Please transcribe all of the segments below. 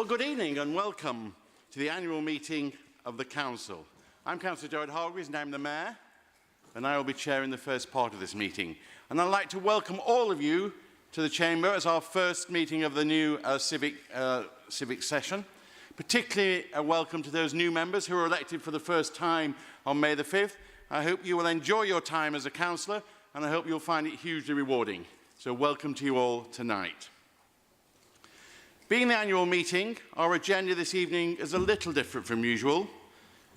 Well, good evening and welcome to the annual meeting of the Council. I'm Councillor Gerard Hargreaves and I'm the Mayor, and I will be chairing the first part of this meeting. And I'd like to welcome all of you to the Chamber as our first meeting of the new civic session. Particularly a welcome to those new members who were elected for the first time on May the 5th. I hope you will enjoy your time as a councillor and I hope you'll find it hugely rewarding. So welcome to you all tonight. Being the annual meeting, our agenda this evening is a little different from usual.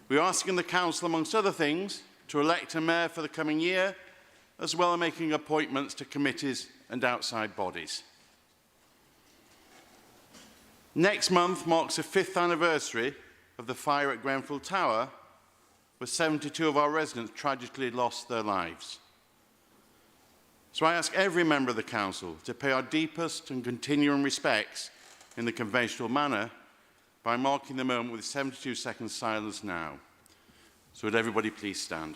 We're asking the Council, amongst other things, to elect a mayor for the coming year, as well as making appointments to committees and outside bodies. Next month marks the 5th anniversary of the fire at Grenfell Tower, where 72 of our residents tragically lost their lives. So I ask every member of the Council to pay our deepest and continuing respects in the conventional manner by marking the moment with 72 seconds silence now. So would everybody please stand?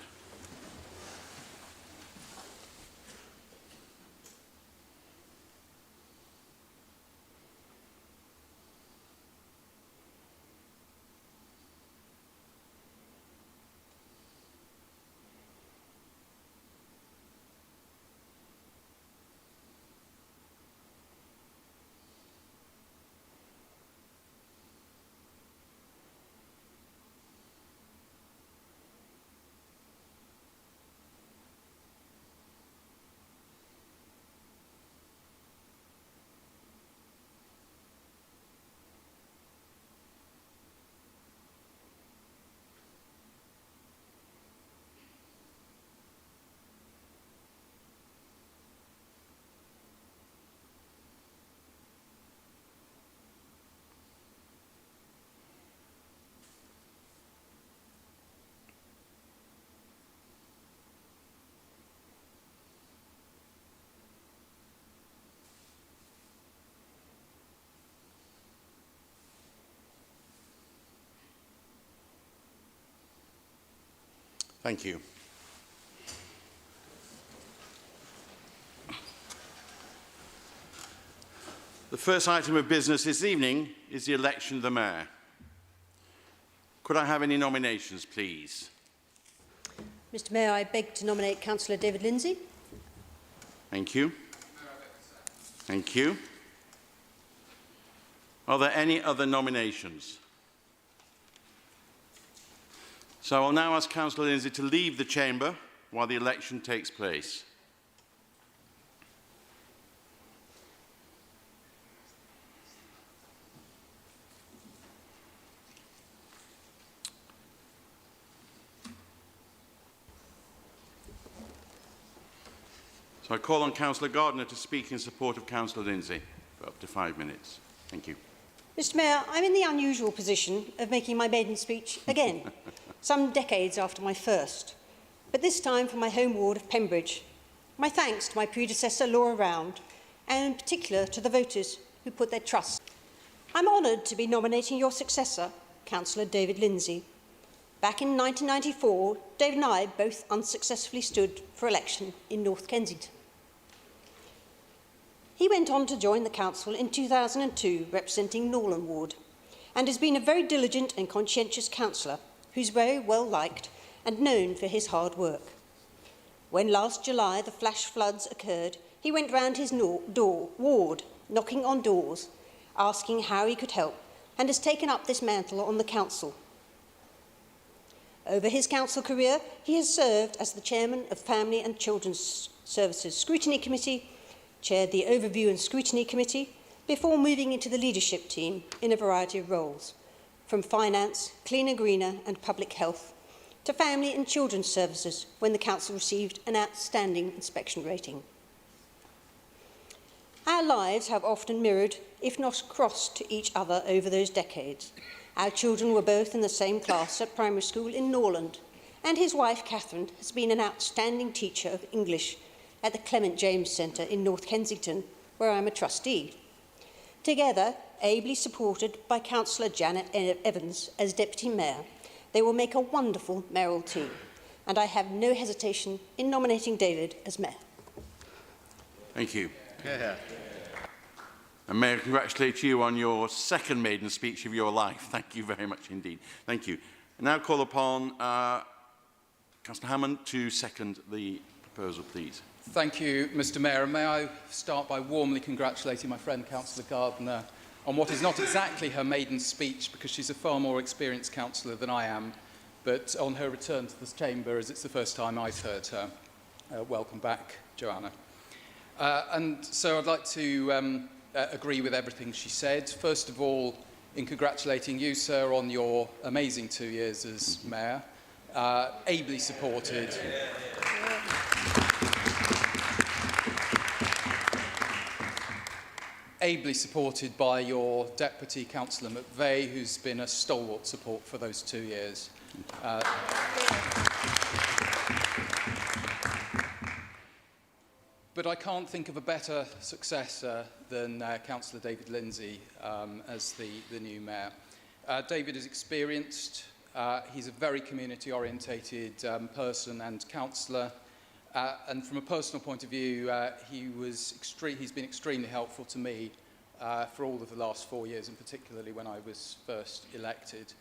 Thank you. The first item of business this evening is the election of the Mayor. Could I have any nominations, please? Mr Mayor, I beg to nominate Councillor David Lindsay. Thank you. Thank you. Are there any other nominations? So I will now ask Councillor Lindsay to leave the chamber while the election takes place. So I call on Councillor Gardner to speak in support of Councillor Lindsay for up to 5 minutes. Thank you. Mr Mayor, I'm in the unusual position of making my maiden speech again, some decades after my first, but this time for my home ward of Pembridge. My thanks to my predecessor, Laura Round, and in particular to the voters who put their trust. I'm honoured to be nominating your successor, Councillor David Lindsay. Back in 1994, David and I both unsuccessfully stood for election in North Kensington. He went on to join the council in 2002, representing Norland Ward, and has been a very diligent and conscientious councillor who's very well liked and known for his hard work. When last July the flash floods occurred, he went round his ward, knocking on doors, asking how he could help, and has taken up this mantle on the council. Over his council career, he has served as the chairman of Family and Children's Services Scrutiny Committee, chaired the Overview and Scrutiny Committee, before moving into the leadership team in a variety of roles, from finance, cleaner, greener and public health, to family and children's services when the council received an outstanding inspection rating. Our lives have often mirrored, if not crossed to each other over those decades. Our children were both in the same class at primary school in Norland, and his wife, Catherine, has been an outstanding teacher of English at the Clement James Centre in North Kensington, where I'm a trustee. Together, ably supported by Councillor Janet Evans as Deputy Mayor, they will make a wonderful mayoral team, and I have no hesitation in nominating David as Mayor. Thank you. And may I congratulate you on your second maiden speech of your life. Thank you very much indeed. Thank you. I now call upon Councillor Hammond to second the proposal, please. Thank you, Mr Mayor. And may I start by warmly congratulating my friend Councillor Gardner on what is not exactly her maiden speech, because she's a far more experienced councillor than I am, but on her return to this chamber, as it's the first time I've heard her. Welcome back, Joanna. And so I'd like to agree with everything she said. First of all, in congratulating you, sir, on your amazing 2 years as Mayor, ably supported. Ably supported by your Deputy Councillor McVeigh, who's been a stalwart support for those 2 years. But I can't think of a better successor than Councillor David Lindsay as the new Mayor. David is experienced. He's a very community-orientated person and councillor. And from a personal point of view, he's been extremely helpful to me for all of the last 4 years, and particularly when I was first elected.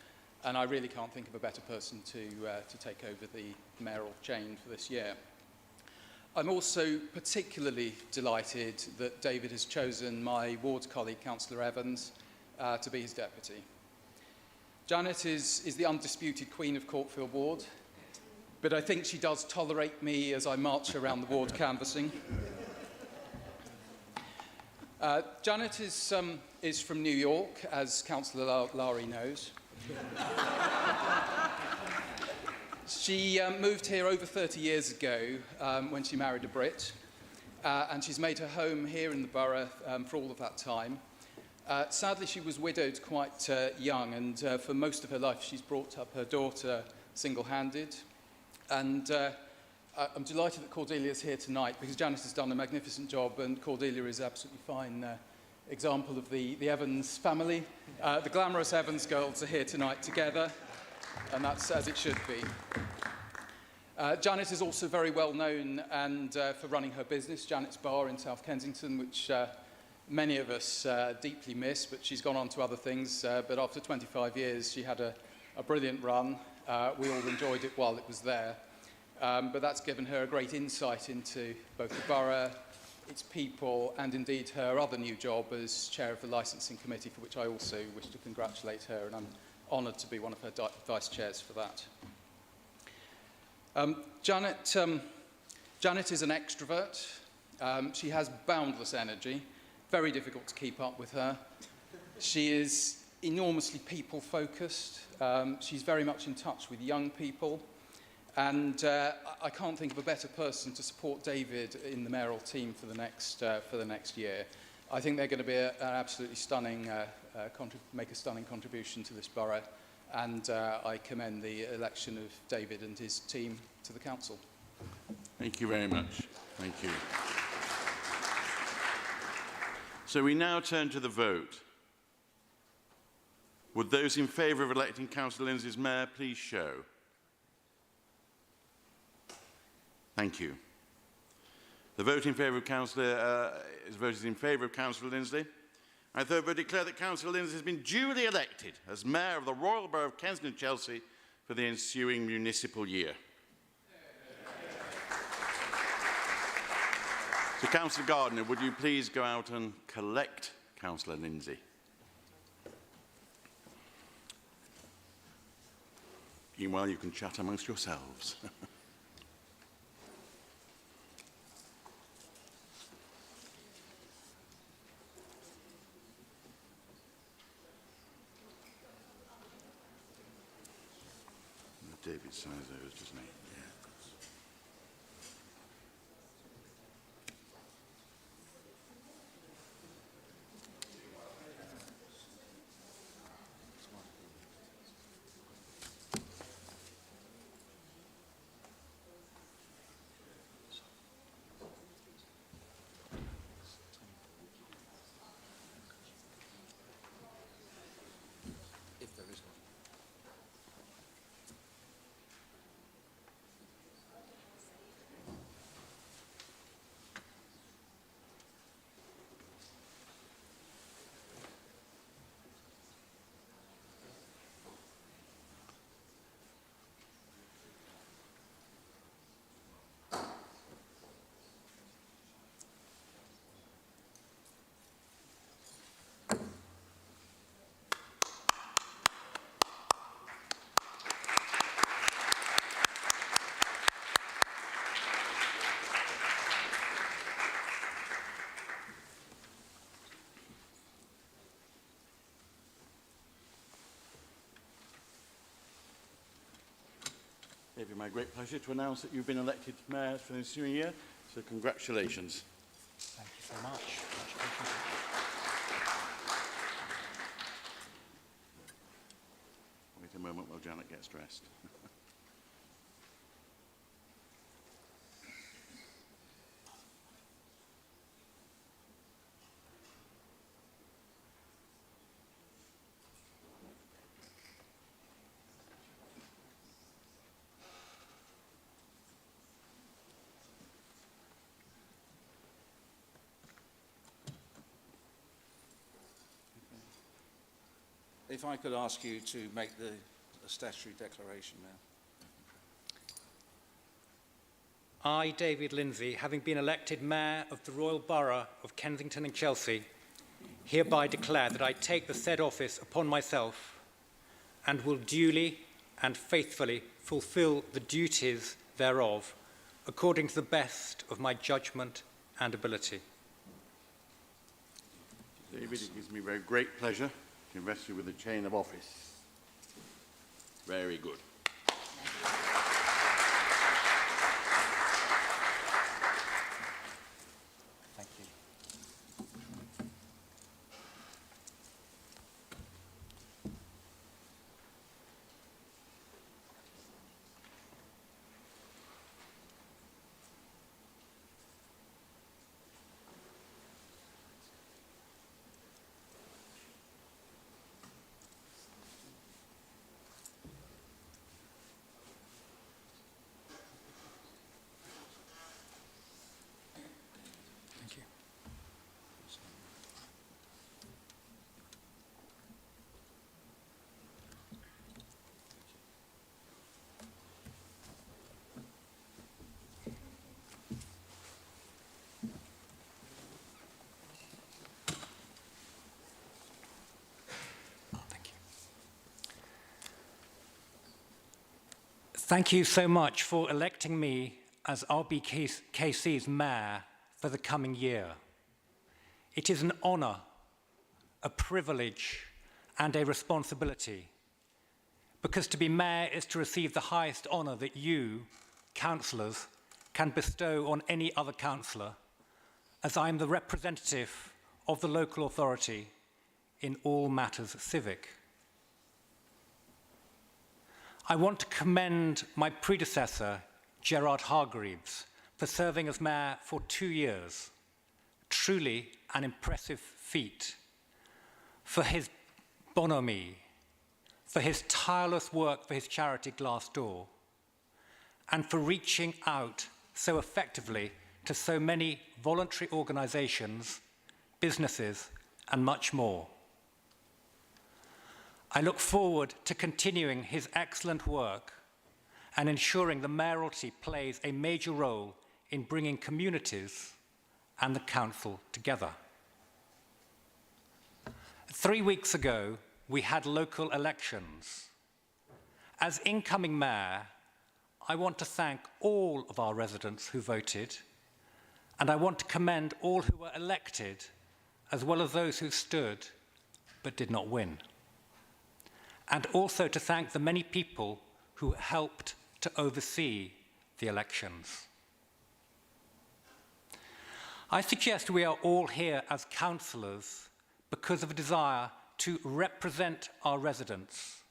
And I really can't think of a better person to take over the mayoral chain for this year. I'm also particularly delighted that David has chosen my ward colleague, Councillor Evans, to be his deputy. Janet is the undisputed queen of Courtfield Ward, but I think she does tolerate me as I march around the ward canvassing. Janet is from New York, as Councillor Lowry knows. She moved here over 30 years ago when she married a Brit, and she's made her home here in the borough for all of that time. Sadly, she was widowed quite young, and for most of her life she's brought up her daughter single-handed. And I'm delighted that Cordelia's here tonight, because Janice has done a magnificent job, and Cordelia is an absolutely fine example of the Evans family. The glamorous Evans girls are here tonight together, and that's as it should be. Janet is also very well known and for running her business, Janet's Bar in South Kensington, which many of us deeply miss, but she's gone on to other things. But after 25 years, she had a brilliant run. We all enjoyed it while it was there. But that's given her a great insight into both the borough, its people, and indeed her other new job as chair of the licensing committee, for which I also wish to congratulate her, and I'm honoured to be one of her vice chairs for that. Janet is an extrovert. She has boundless energy, very difficult to keep up with her. She is enormously people-focused. She's very much in touch with young people. And I can't think of a better person to support David in the mayoral team for the next year. I think they're going to be an absolutely stunning, make a stunning contribution to this borough. And I commend the election of David and his team to the council. Thank you very much. Thank you. So we now turn to the vote. Would those in favour of electing Councillor Lindsay as Mayor please show? Thank you. The vote in favour of Councillor is in favour of Councillor Lindsay. I therefore declare that Councillor Lindsay has been duly elected as Mayor of the Royal Borough of Kensington and Chelsea for the ensuing municipal year. So, Councillor Gardner, would you please go out and collect Councillor Lindsay? Meanwhile, you can chat amongst yourselves. David signs those, doesn't he? Yeah. It's my great pleasure to announce that you've been elected Mayor for the ensuing year, so congratulations. Thank you so much. Much appreciated. Wait a moment while Janet gets dressed. If I could ask you to make the statutory declaration now. I, David Lindsay, having been elected Mayor of the Royal Borough of Kensington and Chelsea, hereby declare that I take the said office upon myself and will duly and faithfully fulfil the duties thereof according to the best of my judgment and ability. David, it gives me very great pleasure to invest you with the chain of office. Very good. Thank you. Thank you. Thank you. Thank you so much for electing me as RBKC's Mayor for the coming year. It is an honour, a privilege, and a responsibility, because to be Mayor is to receive the highest honour that you, councillors, can bestow on any other councillor, as I am the representative of the local authority in all matters civic. I want to commend my predecessor, Gerard Hargreaves, for serving as Mayor for 2 years. Truly an impressive feat. For his bonhomie, for his tireless work for his charity Glassdoor, and for reaching out so effectively to so many voluntary organisations, businesses, and much more. I look forward to continuing his excellent work and ensuring the mayoralty plays a major role in bringing communities and the council together. 3 weeks ago, we had local elections. As incoming mayor, I want to thank all of our residents who voted, and I want to commend all who were elected, as well as those who stood but did not win. And also to thank the many people who helped to oversee the elections. I suggest we are all here as councillors because of a desire to represent our residents,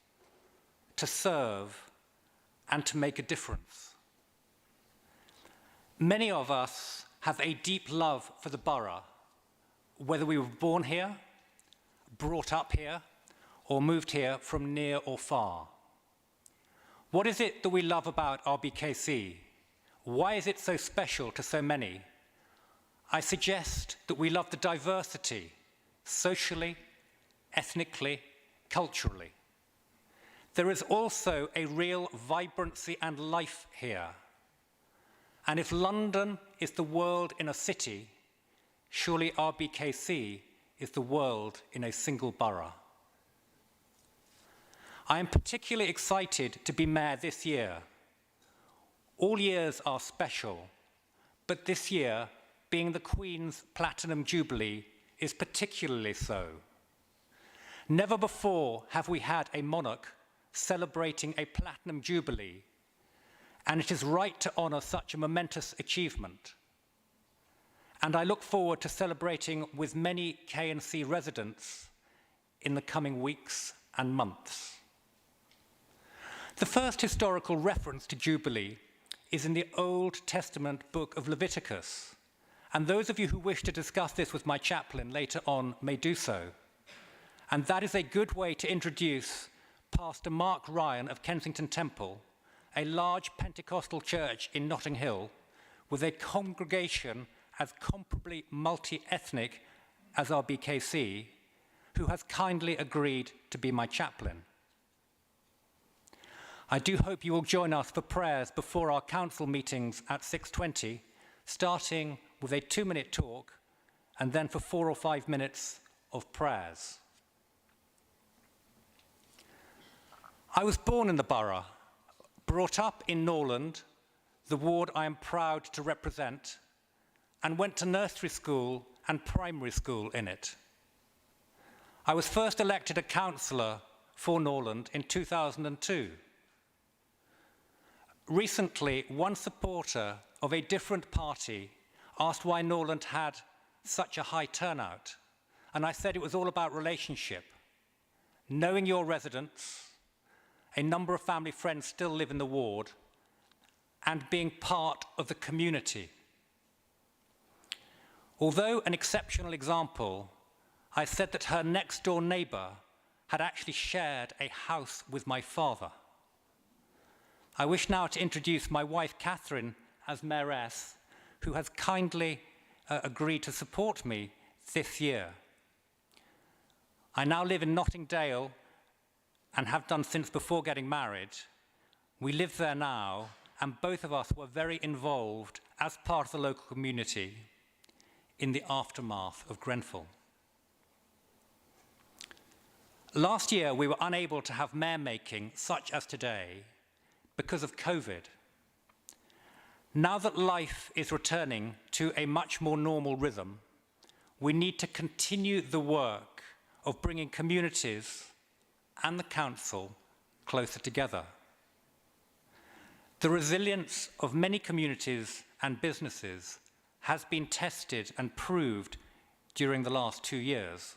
to serve, and to make a difference. Many of us have a deep love for the borough, whether we were born here, brought up here, or moved here from near or far. What is it that we love about RBKC? Why is it so special to so many? I suggest that we love the diversity, socially, ethnically, culturally. There is also a real vibrancy and life here. And if London is the world in a city, surely RBKC is the world in a single borough. I am particularly excited to be mayor this year. All years are special, but this year, being the Queen's Platinum Jubilee, is particularly so. Never before have we had a monarch celebrating a Platinum Jubilee, and it is right to honour such a momentous achievement. And I look forward to celebrating with many K&C residents in the coming weeks and months. The first historical reference to Jubilee is in the Old Testament book of Leviticus, and those of you who wish to discuss this with my chaplain later on may do so. And that is a good way to introduce Pastor Mark Ryan of Kensington Temple, a large Pentecostal church in Notting Hill, with a congregation as comparably multi-ethnic as our BKC, who has kindly agreed to be my chaplain. I do hope you will join us for prayers before our council meetings at 6:20, starting with a 2-minute talk and then for 4 or 5 minutes of prayers. I was born in the borough, brought up in Norland, the ward I am proud to represent, and went to nursery school and primary school in it. I was first elected a councillor for Norland in 2002. Recently, one supporter of a different party asked why Norland had such a high turnout, and I said it was all about relationship. Knowing your residents, a number of family friends still live in the ward, and being part of the community. Although an exceptional example, I said that her next-door neighbour had actually shared a house with my father. I wish now to introduce my wife, Catherine, as mayoress, who has kindly agreed to support me this year. I now live in Nottingdale and have done since before getting married. We live there now, and both of us were very involved as part of the local community in the aftermath of Grenfell. Last year, we were unable to have mayor making such as today because of COVID. Now that life is returning to a much more normal rhythm, we need to continue the work of bringing communities and the council closer together. The resilience of many communities and businesses has been tested and proved during the last 2 years.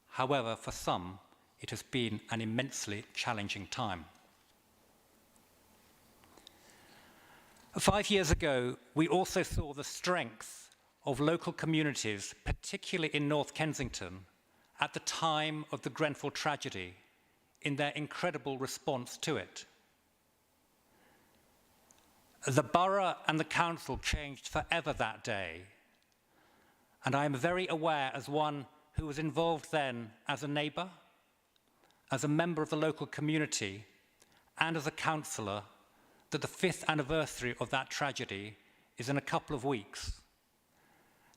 However, for some, it has been an immensely challenging time. 5 years ago, we also saw the strength of local communities, particularly in North Kensington, at the time of the Grenfell tragedy, in their incredible response to it. The borough and the council changed forever that day, and I am very aware, as one who was involved then as a neighbour, as a member of the local community, and as a councillor, that the 5th anniversary of that tragedy is in a couple of weeks,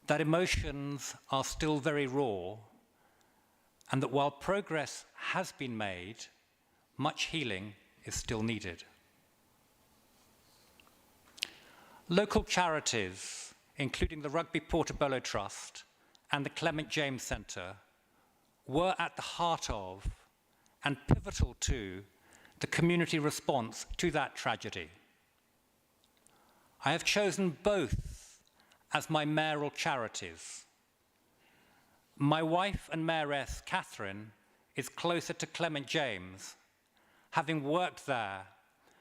that emotions are still very raw, and that while progress has been made, much healing is still needed. Local charities, including the Rugby Portobello Trust and the Clement James Centre, were at the heart of and pivotal to the community response to that tragedy. I have chosen both as my mayoral charities. My wife and mayoress, Catherine, is closer to Clement James, having worked there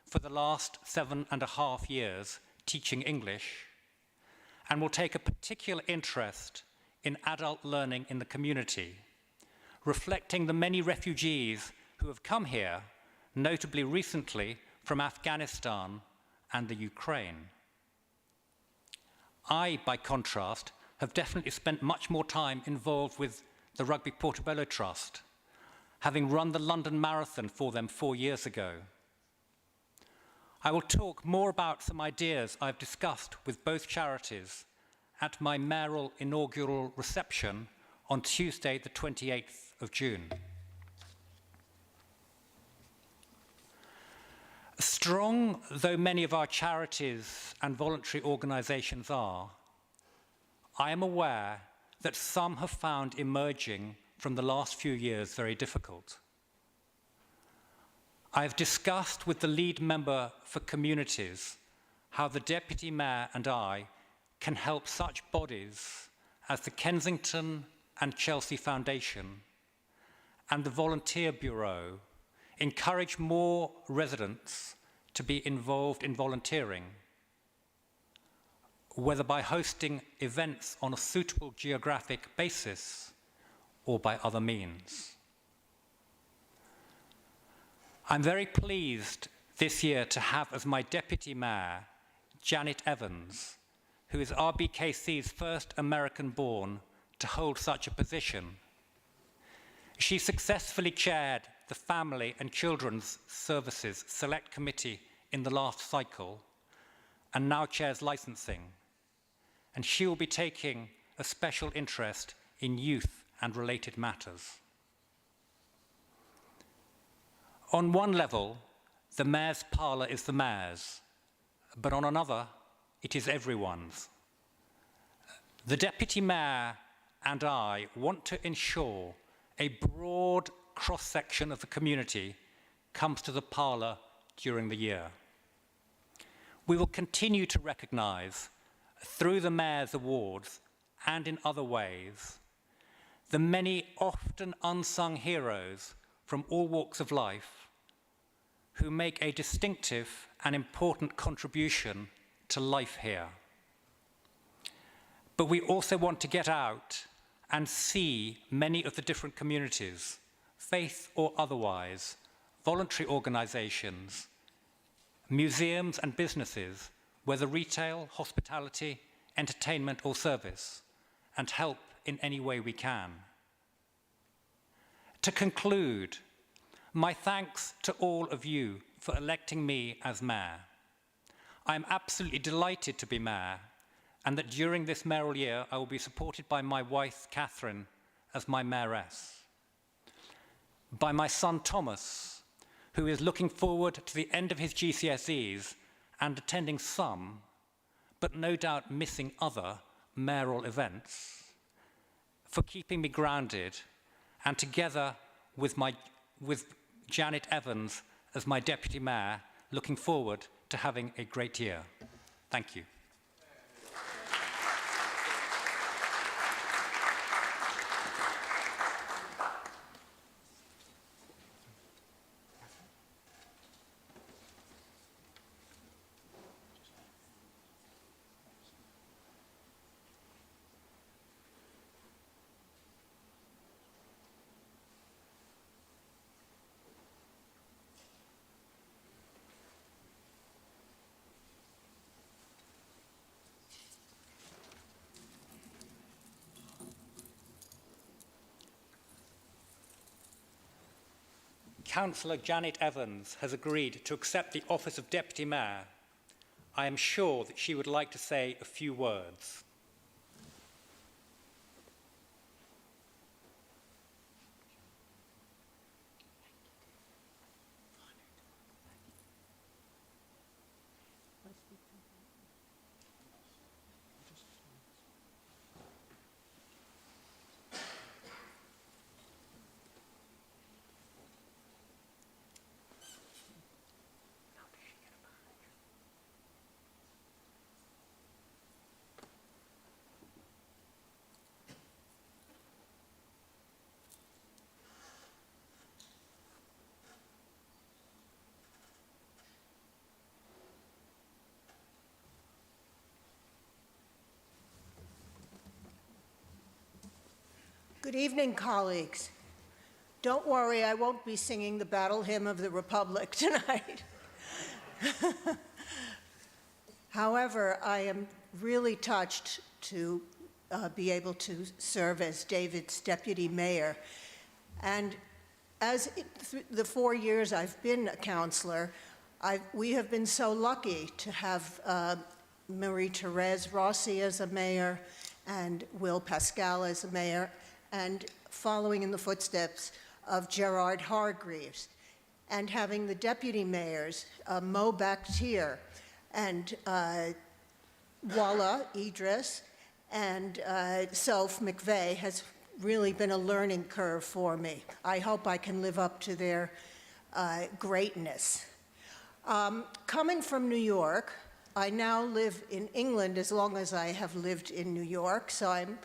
for the last 7.5 years teaching English, and will take a particular interest in adult learning in the community, reflecting the many refugees who have come here, notably recently from Afghanistan and the Ukraine. I, by contrast, have definitely spent much more time involved with the Rugby Portobello Trust, having run the London Marathon for them 4 years ago. I will talk more about some ideas I've discussed with both charities at my mayoral inaugural reception on Tuesday, the 28th of June. Strong though many of our charities and voluntary organisations are, I am aware that some have found emerging from the last few years very difficult. I've discussed with the lead member for communities how the Deputy Mayor and I can help such bodies as the Kensington and Chelsea Foundation and the Volunteer Bureau encourage more residents to be involved in volunteering, whether by hosting events on a suitable geographic basis or by other means. I'm very pleased this year to have as my Deputy Mayor Janet Evans, who is RBKC's first American-born to hold such a position. She successfully chaired the Family and Children's Services Select Committee in the last cycle and now chairs licensing. And she will be taking a special interest in youth and related matters. On one level, the Mayor's parlour is the Mayor's, but on another, it is everyone's. The Deputy Mayor and I want to ensure a broad cross-section of the community comes to the parlour during the year. We will continue to recognise, through the Mayor's Awards and in other ways, the many often unsung heroes from all walks of life who make a distinctive and important contribution to life here. But we also want to get out and see many of the different communities, faith or otherwise, voluntary organisations, museums and businesses, whether retail, hospitality, entertainment or service, and help in any way we can. To conclude, my thanks to all of you for electing me as Mayor. I am absolutely delighted to be Mayor, and that during this mayoral year I will be supported by my wife, Catherine, as my Mayoress, by my son, Thomas, who is looking forward to the end of his GCSEs and attending some, but no doubt missing other, mayoral events, for keeping me grounded, and together with Janet Evans as my Deputy Mayor, looking forward to having a great year. Thank you. Councillor Janet Evans has agreed to accept the office of Deputy Mayor. I am sure that she would like to say a few words. Good evening, colleagues. Don't worry, I won't be singing the Battle Hymn of the Republic tonight. However, I am really touched to be able to serve as David's deputy mayor. And as the 4 years I've been a councillor, we have been so lucky to have Marie-Therese Rossi as a mayor and Will Pascal as a mayor, and following in the footsteps of Gerard Hargreaves, and having the deputy mayors, Mo Bakhtir and Walla Idris and Soph McVeigh has really been a learning curve for me. I hope I can live up to their greatness. Coming from New York, I now live in England as long as I have lived in New York, so I'm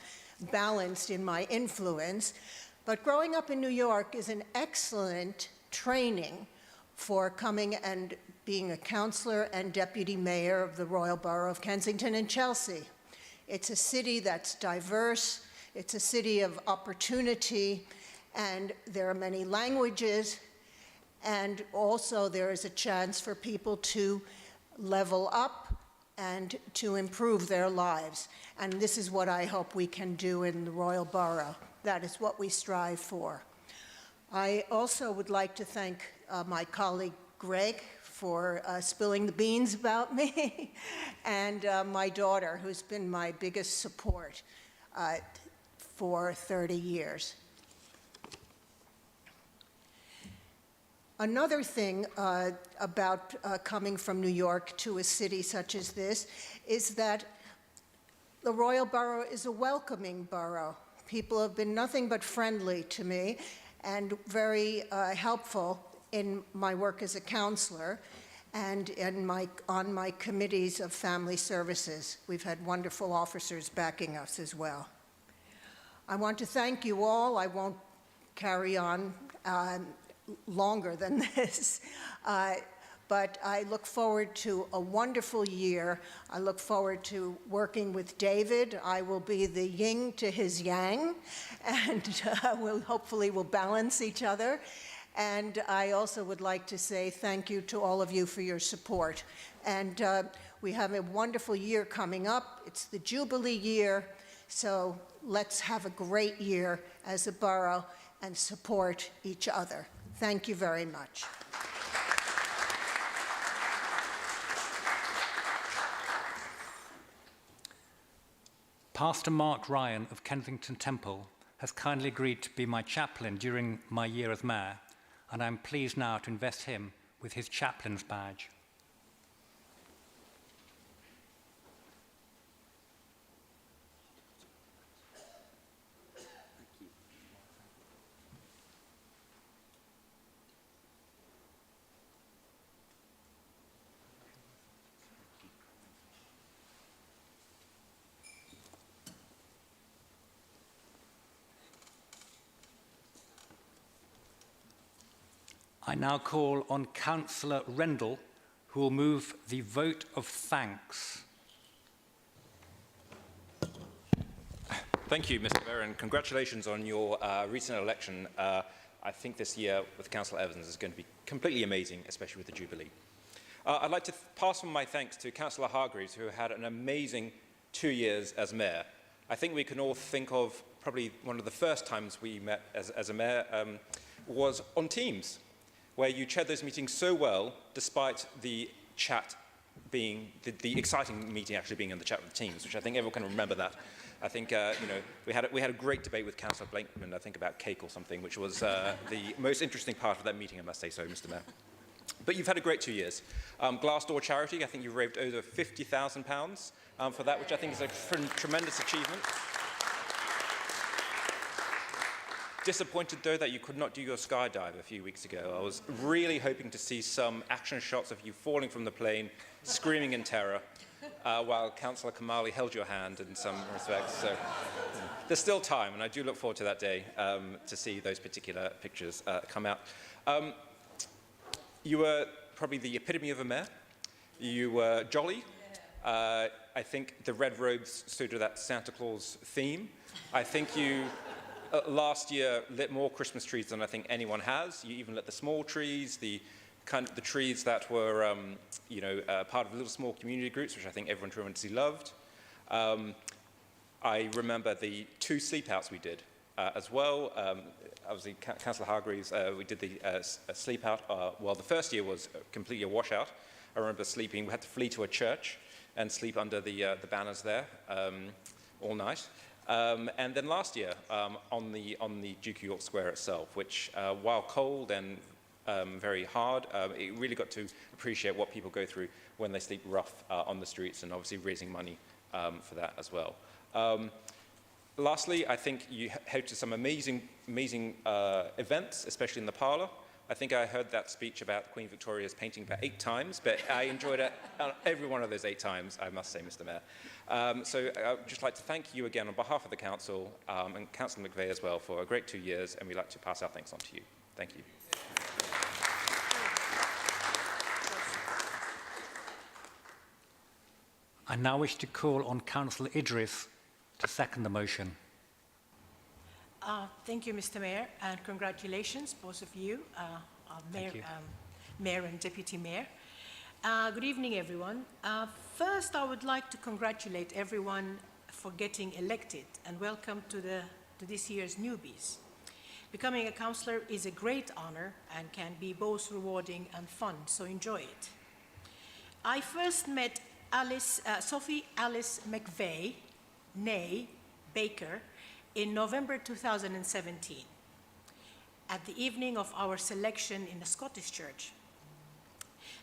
balanced in my influence. But growing up in New York is an excellent training for coming and being a councillor and deputy mayor of the Royal Borough of Kensington and Chelsea. It's a city that's diverse, it's a city of opportunity, and there are many languages, and also there is a chance for people to level up and to improve their lives. And this is what I hope we can do in the Royal Borough. That is what we strive for. I also would like to thank my colleague Greg for spilling the beans about me, and my daughter, who's been my biggest support for 30 years. Another thing about coming from New York to a city such as this is that the Royal Borough is a welcoming borough. People have been nothing but friendly to me and very helpful in my work as a counselor and on my committees of family services. We've had wonderful officers backing us as well. I want to thank you all. I won't carry on longer than this, but I look forward to a wonderful year. I look forward to working with David. I will be the yin to his yang, and hopefully we'll balance each other. And I also would like to say thank you to all of you for your support. And we have a wonderful year coming up. It's the Jubilee year, so let's have a great year as a borough and support each other. Thank you very much. Pastor Mark Ryan of Kensington Temple has kindly agreed to be my chaplain during my year as mayor, and I'm pleased now to invest him with his chaplain's badge. I now call on Councillor Rendell, who will move the vote of thanks. Thank you, Mr. Mayor, and congratulations on your recent election. I think this year with Councillor Evans is going to be completely amazing, especially with the Jubilee. I'd like to pass on my thanks to Councillor Hargreaves, who had an amazing 2 years as mayor. I think we can all think of probably one of the first times we met as a mayor was on Teams, where you chaired those meetings so well, despite the chat being, the exciting meeting actually being in the chat with Teams, which I think everyone can remember that. I think, we had a great debate with Councillor Blankman, I think about cake or something, which was the most interesting part of that meeting, I must say so, Mr. Mayor. But you've had a great 2 years. Glassdoor Charity, I think you've raised over £50,000 for that, which I think is a tremendous achievement. Disappointed, though, that you could not do your skydive a few weeks ago. I was really hoping to see some action shots of you falling from the plane, screaming in terror, while Councillor Kamali held your hand in some respects. So there's still time, and I do look forward to that day to see those particular pictures come out. You were probably the epitome of a mayor. You were jolly. I think the red robes suited that Santa Claus theme. I think you... last year lit more Christmas trees than I think anyone has. You even lit the small trees, the trees that were, part of little small community groups, which I think everyone tremendously loved. I remember the 2 sleep-outs we did as well. Obviously, Councillor Hargreaves, we did the sleep-out. Well, the first year was completely a washout. I remember sleeping. We had to flee to a church and sleep under the banners there all night. And then last year, on the Duke of York Square itself, which, while cold and very hard, it really got to appreciate what people go through when they sleep rough on the streets, and obviously raising money for that as well. Lastly, I think you hosted some amazing events, especially in the parlour. I think I heard that speech about Queen Victoria's painting about 8 times, but I enjoyed it every one of those 8 times, I must say, Mr. Mayor. So I'd just like to thank you again on behalf of the Council and Councillor McVeigh as well for a great 2 years, and we'd like to pass our thanks on to you. Thank you. I now wish to call on Councillor Idris to second the motion. Thank you, Mr. Mayor, and congratulations, both of you, Mayor, you. Mayor and Deputy Mayor. Good evening, everyone. First, I would like to congratulate everyone for getting elected and welcome to this year's newbies. Becoming a councillor is a great honor and can be both rewarding and fun, so enjoy it. I first met Sophie Alice McVeigh, née Baker, in November 2017, at the evening of our selection in the Scottish Church.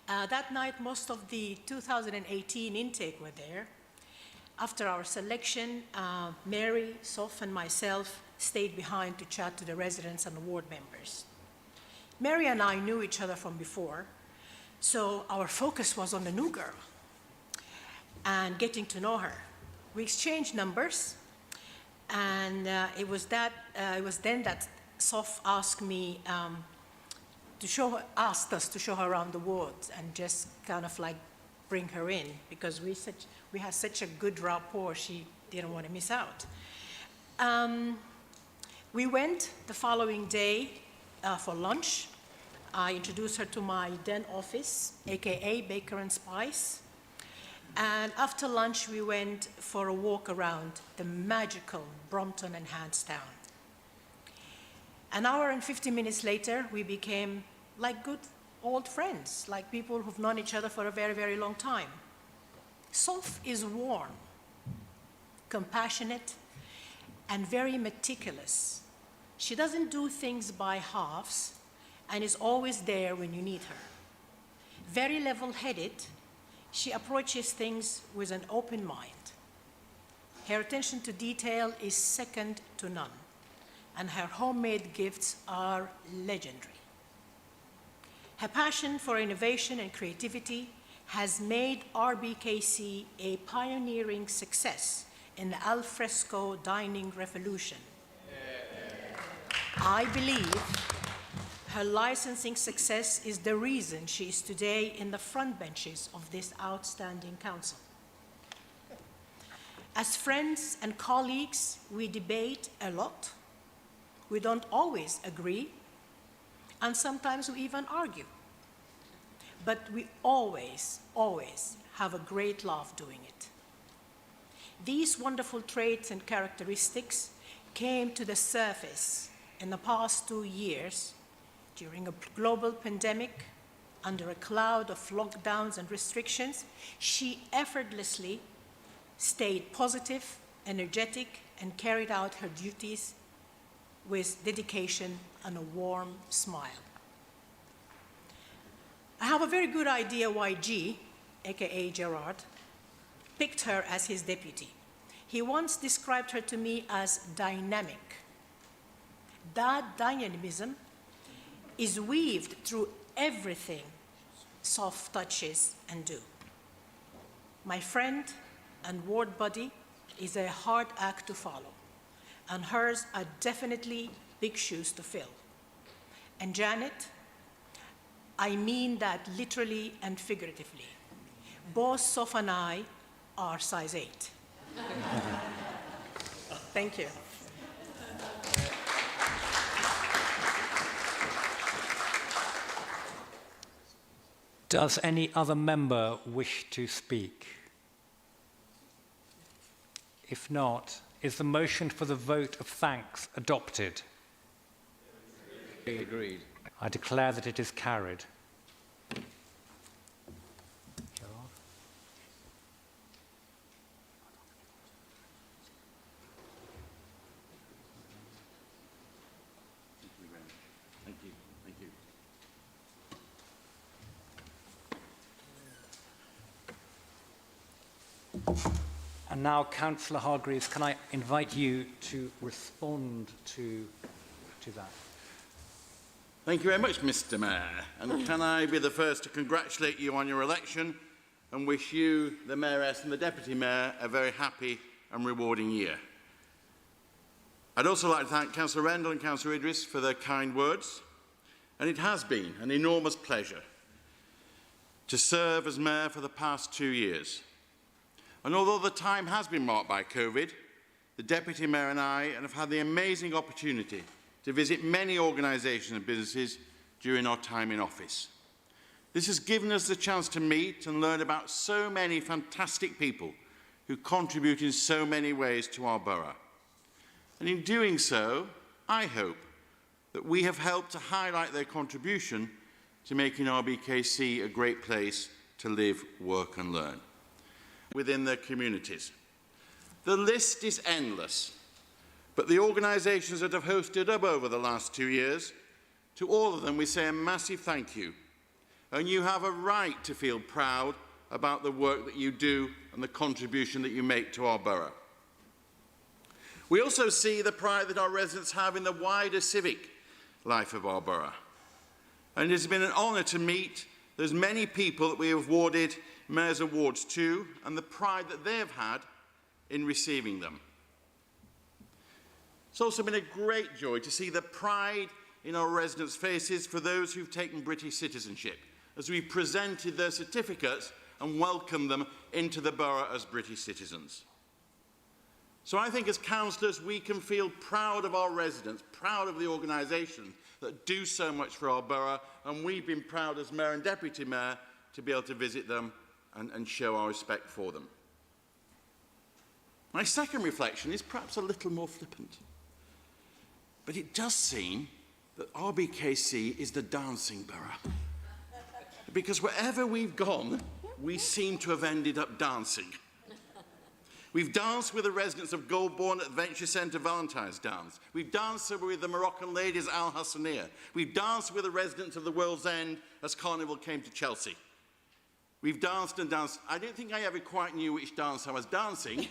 That night, most of the 2018 intake were there. After our selection, Mary, Soph, and myself stayed behind to chat to the residents and the ward members. Mary and I knew each other from before, so our focus was on the new girl and getting to know her. We exchanged numbers, and it was then that Soph asked me asked us to show her around the ward and just kind of like bring her in, because we had such a good rapport. She didn't want to miss out. We went the following day for lunch. I introduced her to my den office, aka Baker and Spice. And after lunch, we went for a walk around the magical Brompton and Handstown. An hour and 50 minutes later, we became like good old friends, like people who've known each other for a very, very long time. Soph is warm, compassionate, and very meticulous. She doesn't do things by halves and is always there when you need her. Very level-headed, she approaches things with an open mind. Her attention to detail is second to none, and her homemade gifts are legendary. Her passion for innovation and creativity has made RBKC a pioneering success in the alfresco dining revolution. I believe her licensing success is the reason she is today in the front benches of this outstanding council. As friends and colleagues, we debate a lot. We don't always agree, and sometimes we even argue. But we always, always have a great laugh doing it. These wonderful traits and characteristics came to the surface in the past 2 years during a global pandemic, under a cloud of lockdowns and restrictions. She effortlessly stayed positive, energetic, and carried out her duties with dedication and a warm smile. I have a very good idea why G, aka Gerard, picked her as his deputy. He once described her to me as dynamic. That dynamism is weaved through everything Soph touches and do. My friend and ward buddy is a hard act to follow, and hers are definitely big shoes to fill. And Janet, I mean that literally and figuratively. Both Soph and I are size 8. Thank you. Does any other member wish to speak? If not, is the motion for the vote of thanks adopted? Agreed. I declare that it is carried. Thank you. Thank you. And now, Councillor Hargreaves, can I invite you to respond to that? Thank you very much, Mr. Mayor. And can I be the first to congratulate you on your election and wish you, the Mayoress and the Deputy Mayor, a very happy and rewarding year. I'd also like to thank Councillor Rendell and Councillor Idris for their kind words. And it has been an enormous pleasure to serve as Mayor for the past 2 years. And although the time has been marked by COVID, the Deputy Mayor and I have had the amazing opportunity to visit many organisations and businesses during our time in office. This has given us the chance to meet and learn about so many fantastic people who contribute in so many ways to our borough. And in doing so, I hope that we have helped to highlight their contribution to making RBKC a great place to live, work and learn within their communities. The list is endless, but the organisations that have hosted up over the last 2 years, to all of them we say a massive thank you. And you have a right to feel proud about the work that you do and the contribution that you make to our borough. We also see the pride that our residents have in the wider civic life of our borough. And it has been an honour to meet those many people that we have awarded Mayor's Awards to and the pride that they have had in receiving them. It's also been a great joy to see the pride in our residents' faces for those who've taken British citizenship as we presented their certificates and welcomed them into the borough as British citizens. So I think as councillors we can feel proud of our residents, proud of the organisations that do so much for our borough, and we've been proud as Mayor and Deputy Mayor to be able to visit them and show our respect for them. My second reflection is perhaps a little more flippant, but it does seem that RBKC is the dancing borough. Because wherever we've gone, we seem to have ended up dancing. We've danced with the residents of Goulburn Adventure Centre Valentine's Dance. We've danced with the Moroccan ladies Al Hassaniya. We've danced with the residents of the World's End as Carnival came to Chelsea. We've danced and danced. I don't think I ever quite knew which dance I was dancing,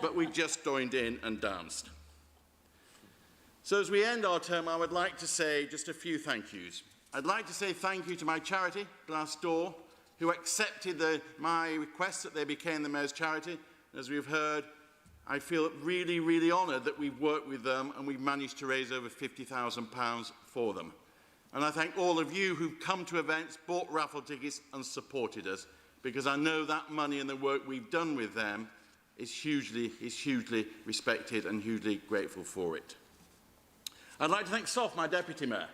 but we just joined in and danced. So as we end our term, I would like to say just a few thank yous. I'd like to say thank you to my charity, Glassdoor, who accepted my request that they became the Mayor's charity. As we've heard, I feel really, really honoured that we've worked with them and we've managed to raise over £50,000 for them. And I thank all of you who've come to events, bought raffle tickets and supported us, because I know that money and the work we've done with them is hugely respected and hugely grateful for it. I'd like to thank Soph, my Deputy Mayor.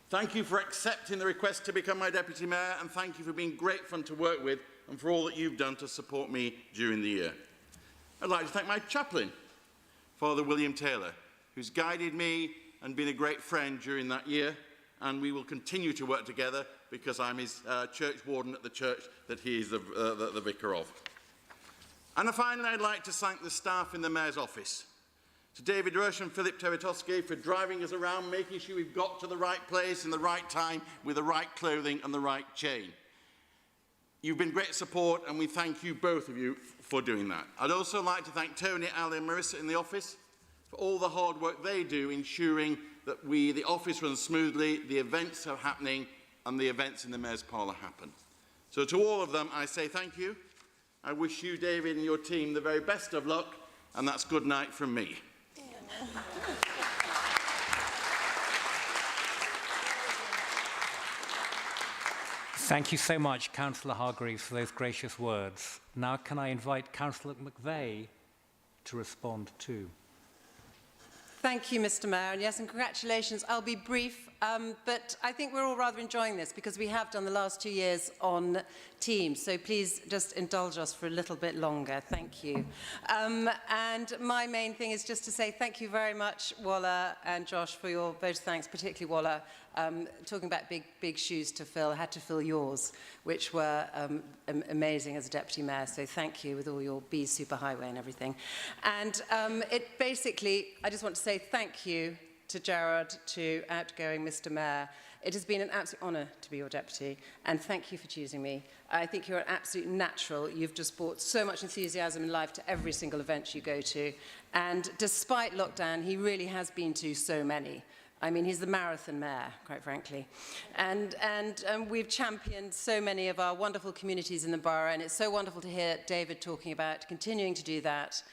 Thank you for accepting the request to become my Deputy Mayor, and thank you for being great fun to work with and for all that you've done to support me during the year. I'd like to thank my chaplain, Father William Taylor, who's guided me and been a great friend during that year, and we will continue to work together because I'm his church warden at the church that he is the vicar of. And finally, I'd like to thank the staff in the Mayor's office. To David Rush and Philip Teretosky for driving us around, making sure we've got to the right place in the right time with the right clothing and the right chain. You've been great support, and we thank you, both of you, for doing that. I'd also like to thank Tony, Ali and Marissa in the office for all the hard work they do ensuring that the office runs smoothly, the events are happening, and the events in the Mayor's Parlour happen. So to all of them, I say thank you. I wish you, David, and your team the very best of luck, and that's good night from me. Thank you so much, Councillor Hargreaves, for those gracious words. Now can I invite Councillor McVeigh to respond too? Thank you, Mr. Mayor, and yes, and congratulations. I'll be brief, but I think we're all rather enjoying this because we have done the last 2 years on Teams, so please just indulge us for a little bit longer. Thank you. And my main thing is just to say thank you very much, Walla and Josh, for your vote of thanks, particularly Walla. Talking about big shoes to fill, I had to fill yours, which were amazing as a Deputy Mayor, so thank you with all your B superhighway and everything. And it basically, I just want to say thank you to Gerard, to outgoing Mr. Mayor. It has been an absolute honour to be your deputy, and thank you for choosing me. I think you're an absolute natural. You've just brought so much enthusiasm and life to every single event you go to, and despite lockdown, he really has been to so many. I mean, he's the marathon mayor, quite frankly. And we've championed so many of our wonderful communities in the borough, and it's so wonderful to hear David talking about continuing to do that,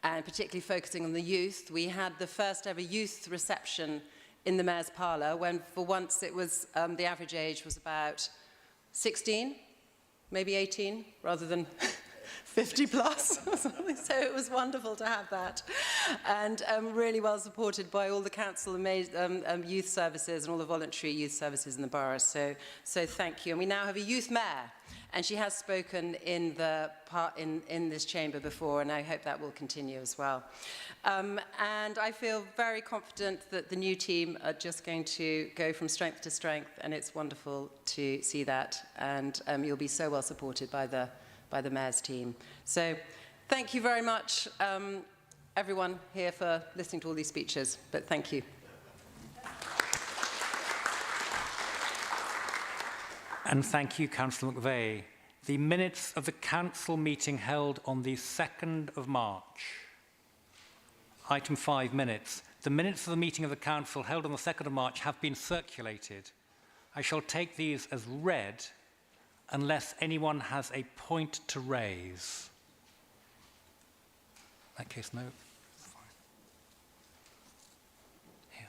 and particularly focusing on the youth. We had the first ever youth reception in the mayor's parlour, when for once it was, the average age was about 16, maybe 18, rather than 50 plus or something. So it was wonderful to have that. And really well supported by all the council youth services and all the voluntary youth services in the borough. So thank you. And we now have a youth mayor. And she has spoken in this chamber before, and I hope that will continue as well. And I feel very confident that the new team are just going to go from strength to strength, and it's wonderful to see that. And you'll be so well supported by the mayor's team. So thank you very much, everyone here, for listening to all these speeches. But thank you. And thank you, Councillor McVeigh. The minutes of the council meeting held on the 2nd of March. Item 5 minutes. The minutes of the meeting of the council held on the 2nd of March have been circulated. I shall take these as read unless anyone has a point to raise. In that case, no. Fine. Here.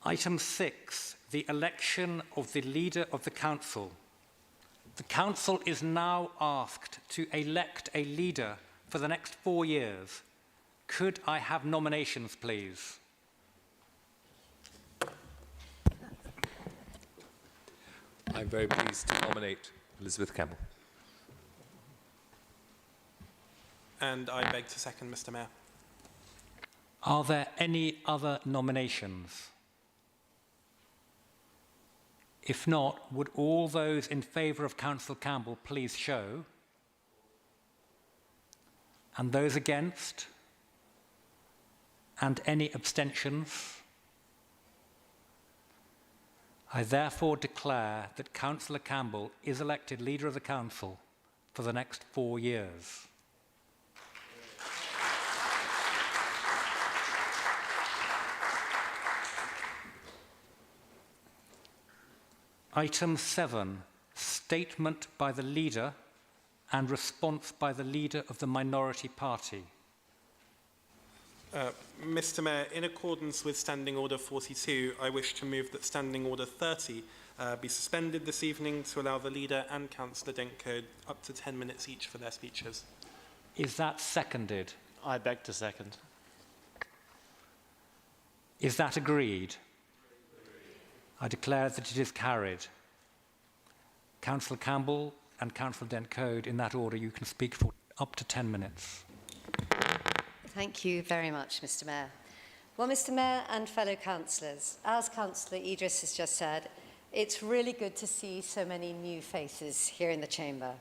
Item 6, the election of the leader of the council. The council is now asked to elect a leader for the next 4 years. Could I have nominations, please? I'm very pleased to nominate Elizabeth Campbell. And I beg to second, Mr. Mayor. Are there any other nominations? If not, would all those in favour of Councillor Campbell please show? And those against? And any abstentions? I therefore declare that Councillor Campbell is elected leader of the council for the next 4 years. Item 7, statement by the leader and response by the leader of the minority party. Mr. Mayor, in accordance with Standing Order 42, I wish to move that Standing Order 30 be suspended this evening to allow the leader and Councillor Dentcode up to 10 minutes each for their speeches. Is that seconded? I beg to second. Is that agreed? I declare that it is carried. Councillor Campbell and Councillor Dentcode, in that order, you can speak for up to 10 minutes. Thank you very much, Mr. Mayor. Well, Mr. Mayor and fellow councillors, as Councillor Idris has just said, it's really good to see so many new faces here in the chamber.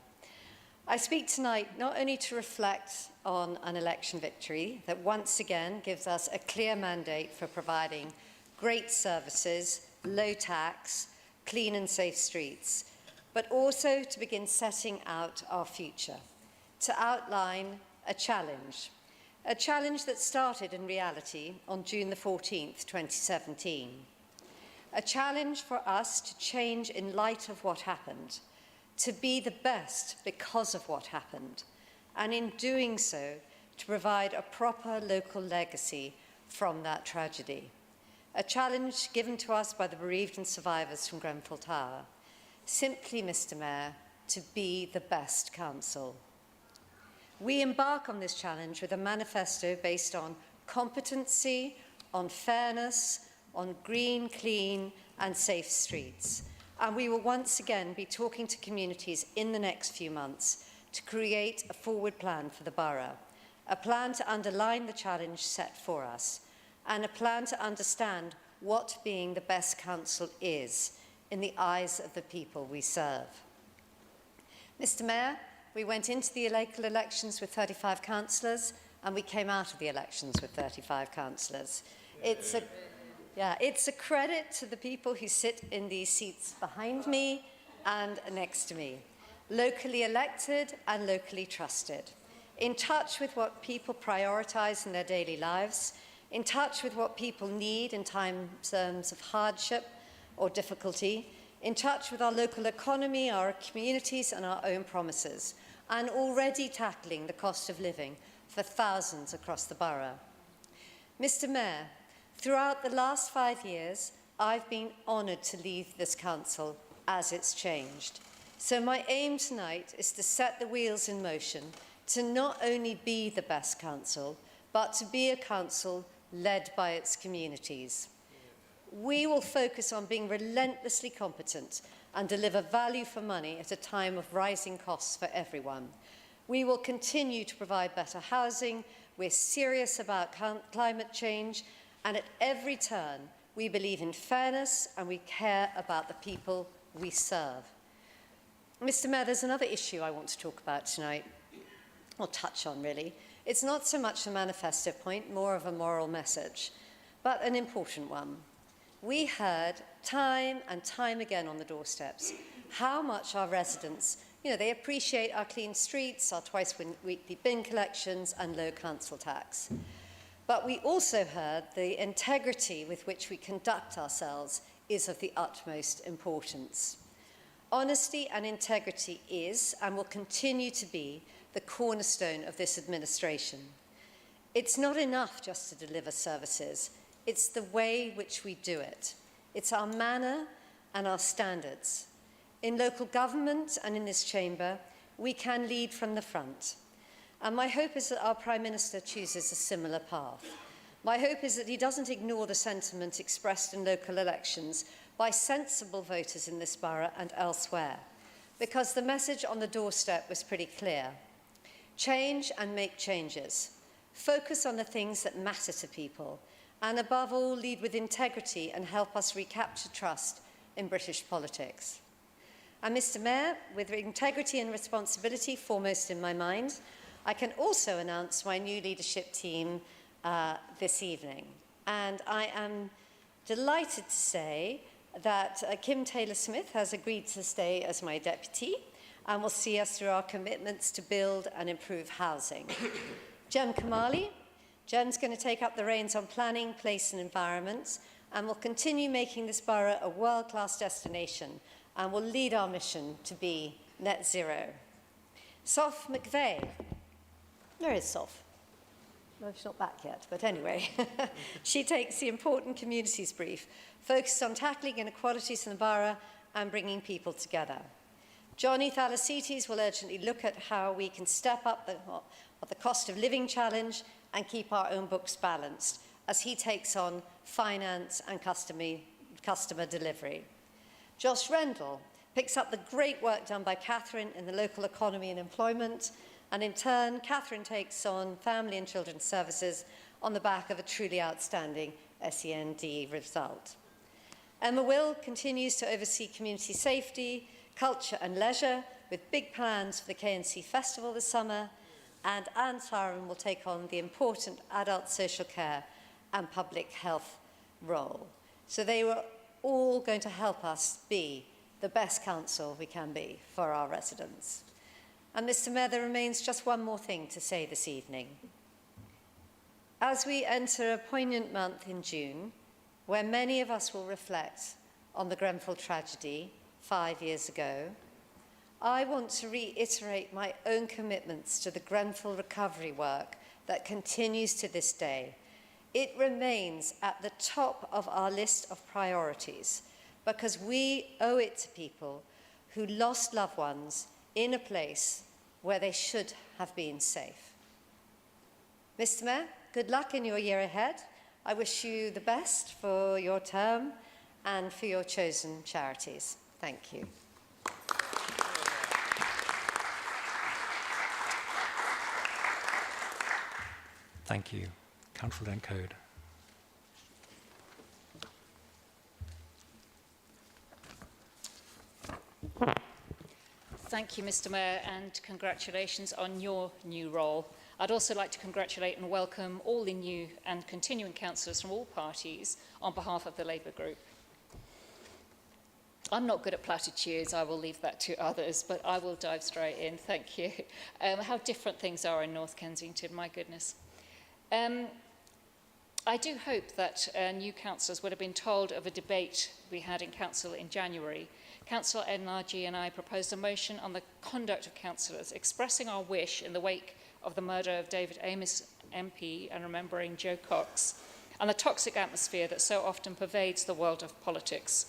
I speak tonight not only to reflect on an election victory that once again gives us a clear mandate for providing great services, low tax, clean and safe streets, but also to begin setting out our future, to outline a challenge that started in reality on June the 14th, 2017. A challenge for us to change in light of what happened, to be the best because of what happened, and in doing so, to provide a proper local legacy from that tragedy. A challenge given to us by the bereaved and survivors from Grenfell Tower. Simply, Mr. Mayor, to be the best council. We embark on this challenge with a manifesto based on competency, on fairness, on green, clean and safe streets. And we will once again be talking to communities in the next few months to create a forward plan for the borough, a plan to underline the challenge set for us, and a plan to understand what being the best council is in the eyes of the people we serve. Mr. Mayor, we went into the local elections with 35 councillors, and we came out of the elections with 35 councillors. It's a credit to the people who sit in these seats behind me and next to me. locally elected and locally trusted, in touch with what people prioritise in their daily lives, in touch with what people need in times of hardship or difficulty, in touch with our local economy, our communities and our own promises, and already tackling the cost of living for thousands across the borough. Mr. Mayor, throughout the last 5 years, I've been honoured to lead this council as it's changed. So my aim tonight is to set the wheels in motion to not only be the best council, but to be a council led by its communities. We will focus on being relentlessly competent and deliver value for money at a time of rising costs for everyone. We will continue to provide better housing. We're serious about climate change, and at every turn, we believe in fairness and we care about the people we serve. Mr. Mayor, there's another issue I want to talk about tonight, or touch on really. It's not so much a manifesto point, more of a moral message, but an important one. We heard time and time again on the doorsteps how much our residents, they appreciate our clean streets, our twice-weekly bin collections and low council tax. But we also heard the integrity with which we conduct ourselves is of the utmost importance. Honesty and integrity is and will continue to be the cornerstone of this administration. It's not enough just to deliver services. It's the way which we do it. It's our manner and our standards. In local government and in this chamber, we can lead from the front. And my hope is that our Prime Minister chooses a similar path. My hope is that he doesn't ignore the sentiment expressed in local elections by sensible voters in this borough and elsewhere, because the message on the doorstep was pretty clear. Change and make changes. Focus on the things that matter to people, and above all, lead with integrity and help us recapture trust in British politics. And Mr. Mayor, with integrity and responsibility foremost in my mind, I can also announce my new leadership team this evening. And I am delighted to say that Kim Taylor-Smith has agreed to stay as my deputy and will see us through our commitments to build and improve housing. Jem Kamali, Jem's going to take up the reins on planning, place and environment and will continue making this borough a world-class destination and will lead our mission to be net zero. Soph McVeigh, where is Soph? No, she's not back yet, but anyway. She takes the important communities brief, focused on tackling inequalities in the borough and bringing people together. Johnny Thalasites will urgently look at how we can step up the cost of living challenge and keep our own books balanced as he takes on finance and customer delivery. Josh Rendell picks up the great work done by Catherine in the local economy and employment, and in turn, Catherine takes on family and children's services on the back of a truly outstanding SEND result. Emma Will continues to oversee community safety, culture and leisure, with big plans for the KNC Festival this summer, and Anne Sarum will take on the important adult social care and public health role. So they were all going to help us be the best council we can be for our residents. And Mr. Mayor, there remains just one more thing to say this evening. As we enter a poignant month in June, where many of us will reflect on the Grenfell tragedy 5 years ago, I want to reiterate my own commitments to the Grenfell recovery work that continues to this day. It remains at the top of our list of priorities because we owe it to people who lost loved ones in a place where they should have been safe. Mr. Mayor, good luck in your year ahead. I wish you the best for your term and for your chosen charities. Thank you. Thank you. Councillor Dencode. Thank you, Mr. Mayor, and congratulations on your new role. I'd also like to congratulate and welcome all the new and continuing councillors from all parties on behalf of the Labour Group. I'm not good at platitudes, I will leave that to others, but I will dive straight in, thank you. How different things are in North Kensington, my goodness. I do hope that new councillors would have been told of a debate we had in council in January. Councillor Enlargy and I proposed a motion on the conduct of councillors, expressing our wish in the wake of the murder of David Amis MP and remembering Joe Cox, and the toxic atmosphere that so often pervades the world of politics,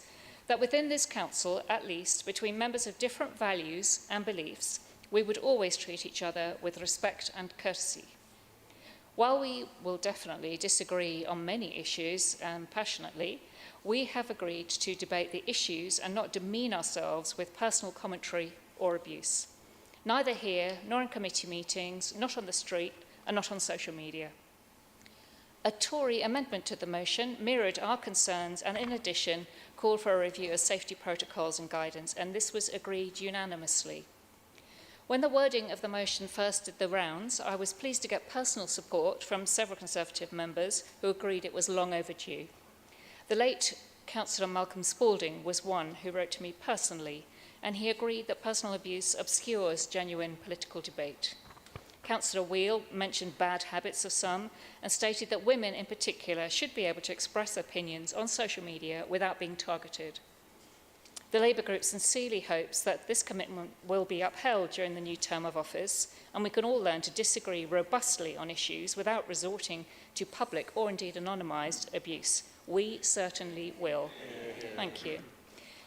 that within this council, at least, between members of different values and beliefs, we would always treat each other with respect and courtesy. While we will definitely disagree on many issues passionately, we have agreed to debate the issues and not demean ourselves with personal commentary or abuse. Neither here, nor in committee meetings, not on the street, and not on social media. A Tory amendment to the motion mirrored our concerns and, in addition, called for a review of safety protocols and guidance, and this was agreed unanimously. When the wording of the motion first did the rounds, I was pleased to get personal support from several Conservative members who agreed it was long overdue. The late Councillor Malcolm Spalding was one who wrote to me personally, and he agreed that personal abuse obscures genuine political debate. Councillor Wheel mentioned bad habits of some and stated that women in particular should be able to express opinions on social media without being targeted. The Labour Group sincerely hopes that this commitment will be upheld during the new term of office, and we can all learn to disagree robustly on issues without resorting to public or indeed anonymised abuse. We certainly will. Thank you.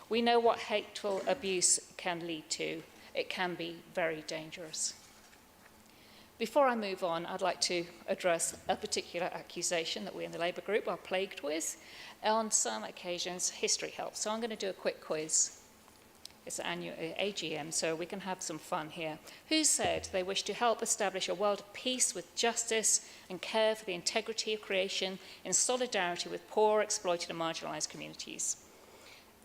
We know what hateful abuse can lead to. It can be very dangerous. Before I move on, I'd like to address a particular accusation that we in the Labour Group are plagued with. On some occasions, history helps. So I'm going to do a quick quiz. It's an annual AGM, so we can have some fun here. Who said they wish to help establish a world of peace with justice and care for the integrity of creation in solidarity with poor, exploited and marginalised communities?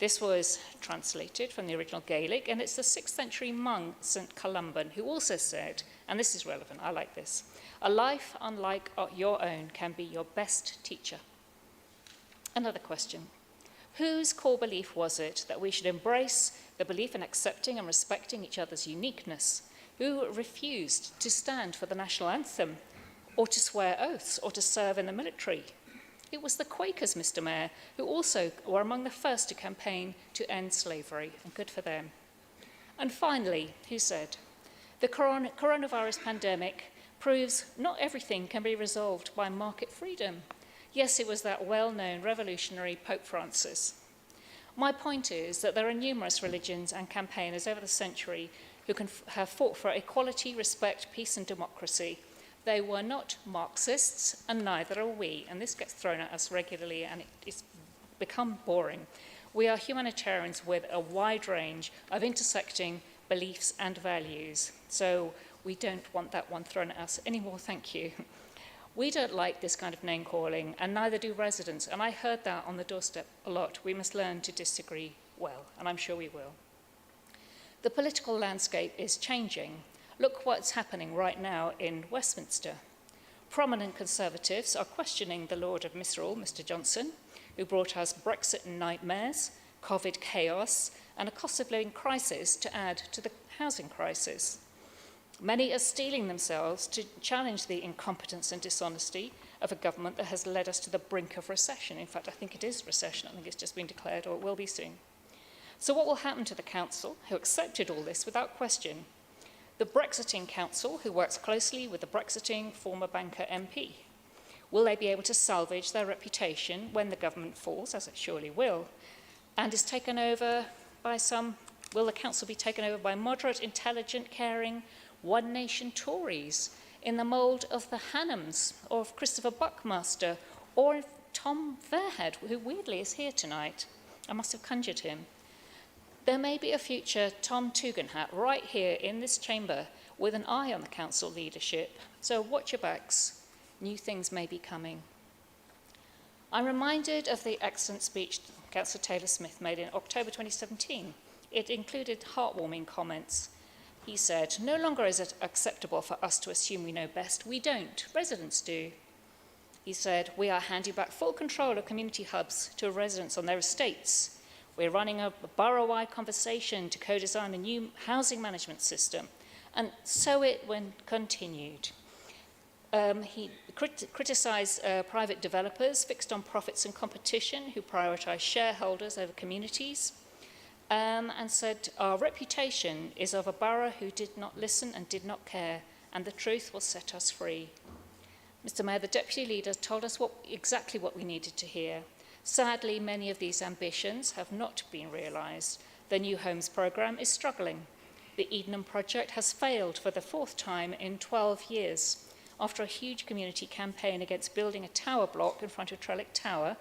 This was translated from the original Gaelic, and it's the 6th century monk, St. Columban, who also said, and this is relevant, I like this, a life unlike your own can be your best teacher. Another question. Whose core belief was it that we should embrace the belief in accepting and respecting each other's uniqueness? Who refused to stand for the national anthem, or to swear oaths, or to serve in the military? It was the Quakers, Mr. Mayor, who also were among the first to campaign to end slavery, and good for them. And finally, who said, the coronavirus pandemic proves not everything can be resolved by market freedom. Yes, it was that well-known revolutionary Pope Francis. My point is that there are numerous religions and campaigners over the century who have fought for equality, respect, peace and democracy. They were not Marxists, and neither are we. And this gets thrown at us regularly, and it's become boring. We are humanitarians with a wide range of intersecting beliefs and values. So we don't want that one thrown at us anymore, thank you. We don't like this kind of name-calling, and neither do residents. And I heard that on the doorstep a lot. We must learn to disagree well, and I'm sure we will. The political landscape is changing. Look what's happening right now in Westminster. Prominent Conservatives are questioning the Lord of Misrule, Mr. Johnson, who brought us Brexit nightmares, COVID chaos, and a cost of living crisis to add to the housing crisis. Many are steeling themselves to challenge the incompetence and dishonesty of a government that has led us to the brink of recession. In fact, I think it is recession. I think it's just been declared, or it will be soon. So what will happen to the council, who accepted all this without question? The Brexiting Council, who works closely with the Brexiting former banker MP. Will they be able to salvage their reputation when the government falls, as it surely will, and is taken over by some? Will the council be taken over by moderate, intelligent, caring, One Nation Tories in the mould of the Hannams, or of Christopher Buckmaster, or of Tom Fairhead, who weirdly is here tonight? I must have conjured him. There may be a future Tom Tugendhat right here in this chamber with an eye on the council leadership. So watch your backs. New things may be coming. I'm reminded of the excellent speech Councillor Taylor-Smith made in October 2017. It included heartwarming comments. He said, "No longer is it acceptable for us to assume we know best. We don't. Residents do." He said, "We are handing back full control of community hubs to residents on their estates. We're running a borough-wide conversation to co-design a new housing management system. And so it continued. He criticised private developers fixed on profits and competition who prioritise shareholders over communities, and said, our reputation is of a borough who did not listen and did not care, and the truth will set us free. Mr. Mayor, the Deputy Leader told us exactly what we needed to hear. Sadly, many of these ambitions have not been realised. The New Homes programme is struggling. The Edenham project has failed for the 4th time in 12 years. After a huge community campaign against building a tower block in front of Trellick Tower,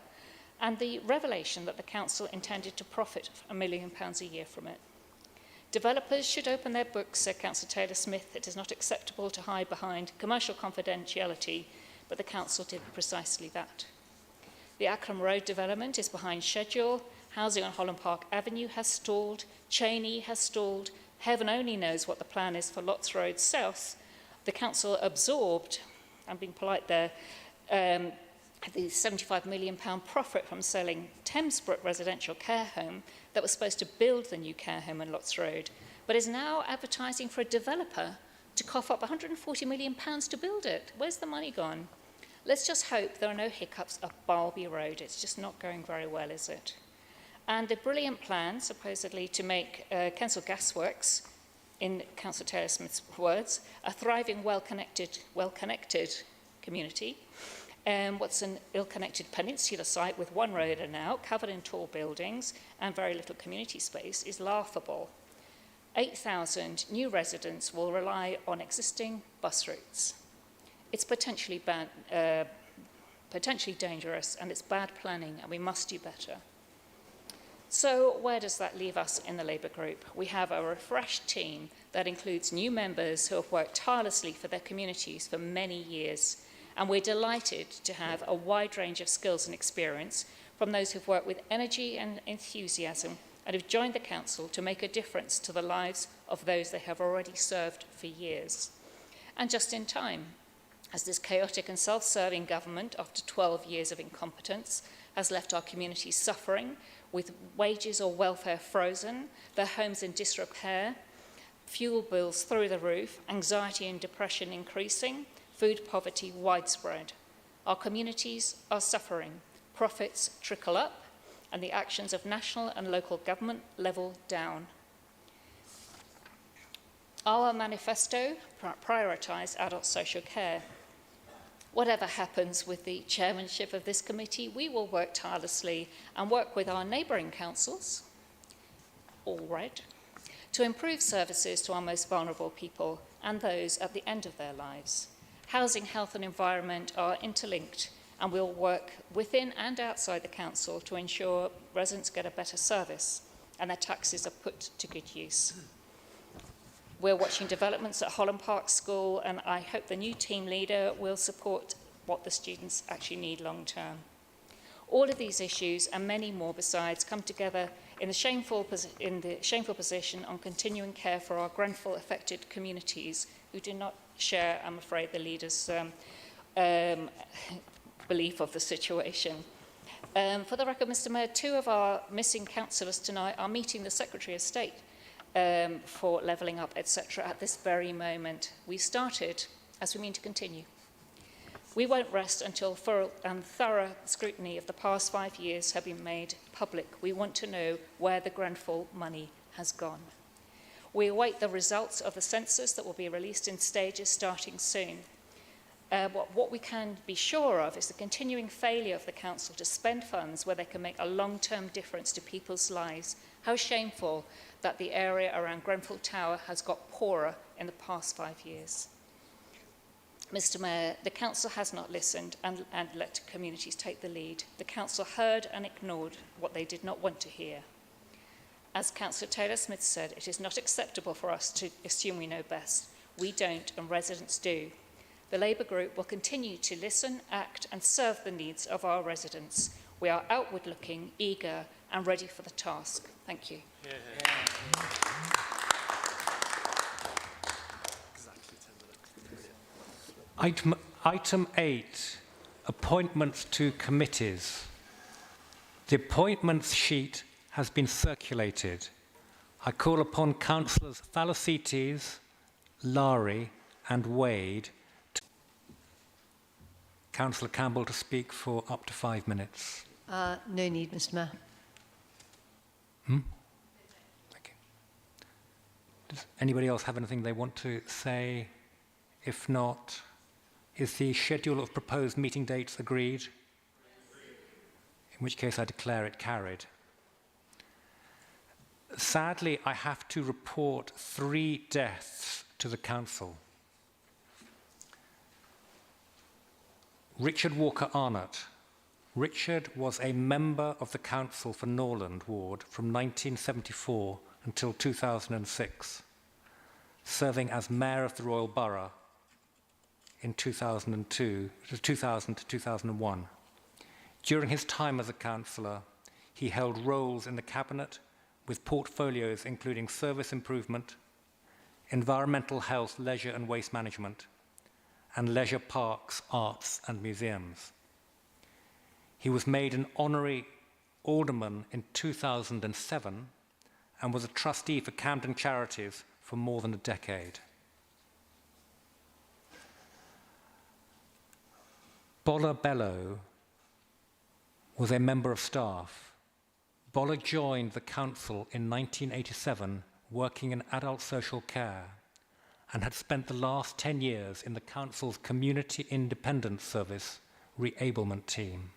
and the revelation that the council intended to profit £1 million a year from it. Developers should open their books, said Councillor Taylor-Smith. It is not acceptable to hide behind commercial confidentiality, but the council did precisely that. The Ackham Road development is behind schedule. Housing on Holland Park Avenue has stalled. Cheney has stalled. Heaven only knows what the plan is for Lots Road South. The council absorbed, I'm being polite there, the £75 million profit from selling Thamesbrook residential care home that was supposed to build the new care home on Lots Road, but is now advertising for a developer to cough up £140 million to build it. Where's the money gone? Let's just hope there are no hiccups up Barby Road. It's just not going very well, is it? And the brilliant plan, supposedly, to make Kensal Gasworks, in Councillor Taylor-Smith's words, a thriving, well-connected community. What's an ill-connected peninsula site with one road and out, covered in tall buildings and very little community space, is laughable. 8,000 new residents will rely on existing bus routes. It's potentially dangerous, and it's bad planning, and we must do better. So where does that leave us in the Labour group? We have a refreshed team that includes new members who have worked tirelessly for their communities for many years. And we're delighted to have a wide range of skills and experience from those who've worked with energy and enthusiasm and have joined the council to make a difference to the lives of those they have already served for years. And just in time, as this chaotic and self-serving government, after 12 years of incompetence, has left our communities suffering, with wages or welfare frozen, their homes in disrepair, fuel bills through the roof, anxiety and depression increasing, food poverty widespread. Our communities are suffering. Profits trickle up, and the actions of national and local government level down. Our manifesto prioritised adult social care. Whatever happens with the chairmanship of this committee, we will work tirelessly and work with our neighbouring councils, all red, to improve services to our most vulnerable people and those at the end of their lives. Housing, health and environment are interlinked, and we'll work within and outside the council to ensure residents get a better service and their taxes are put to good use. We're watching developments at Holland Park School, and I hope the new team leader will support what the students actually need long term. All of these issues and many more besides come together in the shameful position on continuing care for our Grenfell affected communities who do not share, I'm afraid, the leader's belief of the situation. For the record, Mr. Mayor, 2 of our missing councillors tonight are meeting the Secretary of State for levelling up, etc. at this very moment. We started, as we mean to continue. We won't rest until full and thorough scrutiny of the past 5 years have been made public. We want to know where the Grenfell money has gone. We await the results of the census that will be released in stages starting soon. What we can be sure of is the continuing failure of the council to spend funds where they can make a long-term difference to people's lives. How shameful that the area around Grenfell Tower has got poorer in the past 5 years. Mr. Mayor, the council has not listened and let communities take the lead. The council heard and ignored what they did not want to hear. As Councillor Taylor-Smith said, it is not acceptable for us to assume we know best. We don't, and residents do. The Labour group will continue to listen, act and serve the needs of our residents. We are outward-looking, eager and ready for the task. Thank you. Item 8, appointments to committees. The appointments sheet has been circulated. I call upon Councillors Falosites, Lari and Wade, Councillor Campbell to speak for up to 5 minutes. No need, Mr. Mayor. Thank you. Does anybody else have anything they want to say? If not, is the schedule of proposed meeting dates agreed? In which case I declare it carried. Sadly, I have to report 3 deaths to the Council. Richard Walker Arnott. Richard was a member of the Council for Norland Ward from 1974 until 2006, serving as Mayor of the Royal Borough in 2000 to 2001. During his time as a councillor, he held roles in the Cabinet with portfolios including service improvement, environmental health, leisure and waste management, and leisure parks, arts and museums. He was made an honorary alderman in 2007 and was a trustee for Camden Charities for more than a decade. Bola Bello was a member of staff. Bola joined the council in 1987 working in adult social care and had spent the last 10 years in the council's Community Independence Service reablement team.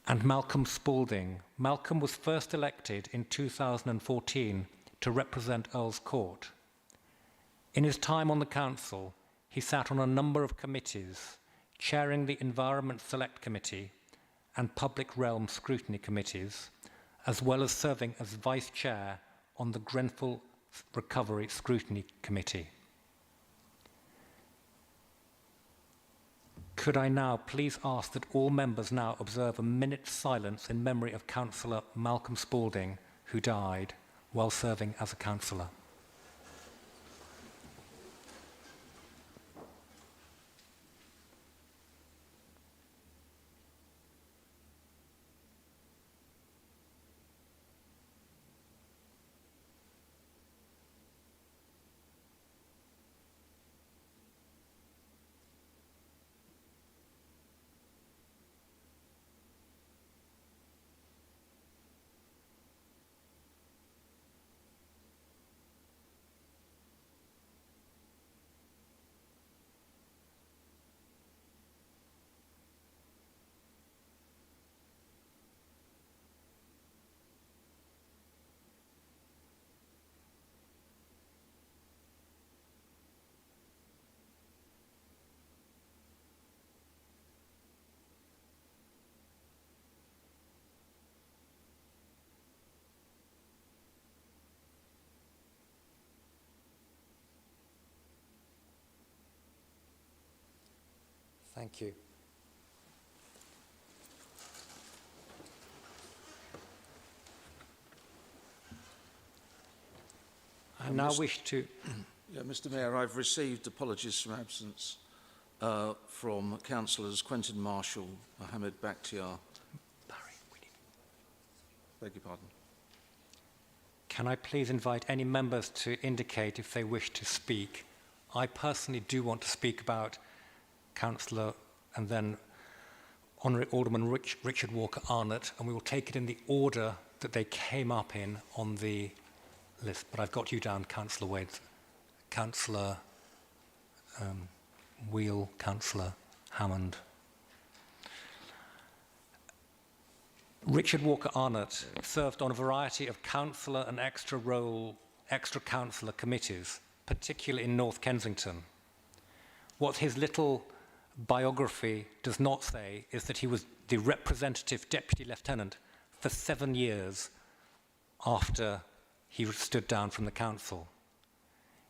And Malcolm Spalding. Malcolm was first elected in 2014 to represent Earl's Court. In his time on the council, he sat on a number of committees, chairing the Environment Select Committee and Public Realm Scrutiny Committees, as well as serving as Vice Chair on the Grenfell Recovery Scrutiny Committee. Could I now please ask that all members now observe a minute's silence in memory of Councillor Malcolm Spalding, who died while serving as a councillor. Thank you. I now wish to... Yeah, Mr Mayor, I've received apologies from absence from Councillors Quentin Marshall, Mohammed Bakhtiar. Beg your pardon. Can I please invite any members to indicate if they wish to speak? I personally do want to speak about Councillor and then Honorary Alderman Richard Walker Arnott, and we will take it in the order that they came up in on the list. But I've got you down, Councillor Wade, Councillor Wheel, Councillor Hammond. Richard Walker Arnott served on a variety of councillor and extra councillor committees, particularly in North Kensington. What his little biography does not say is that he was the representative deputy lieutenant for 7 years after he stood down from the council.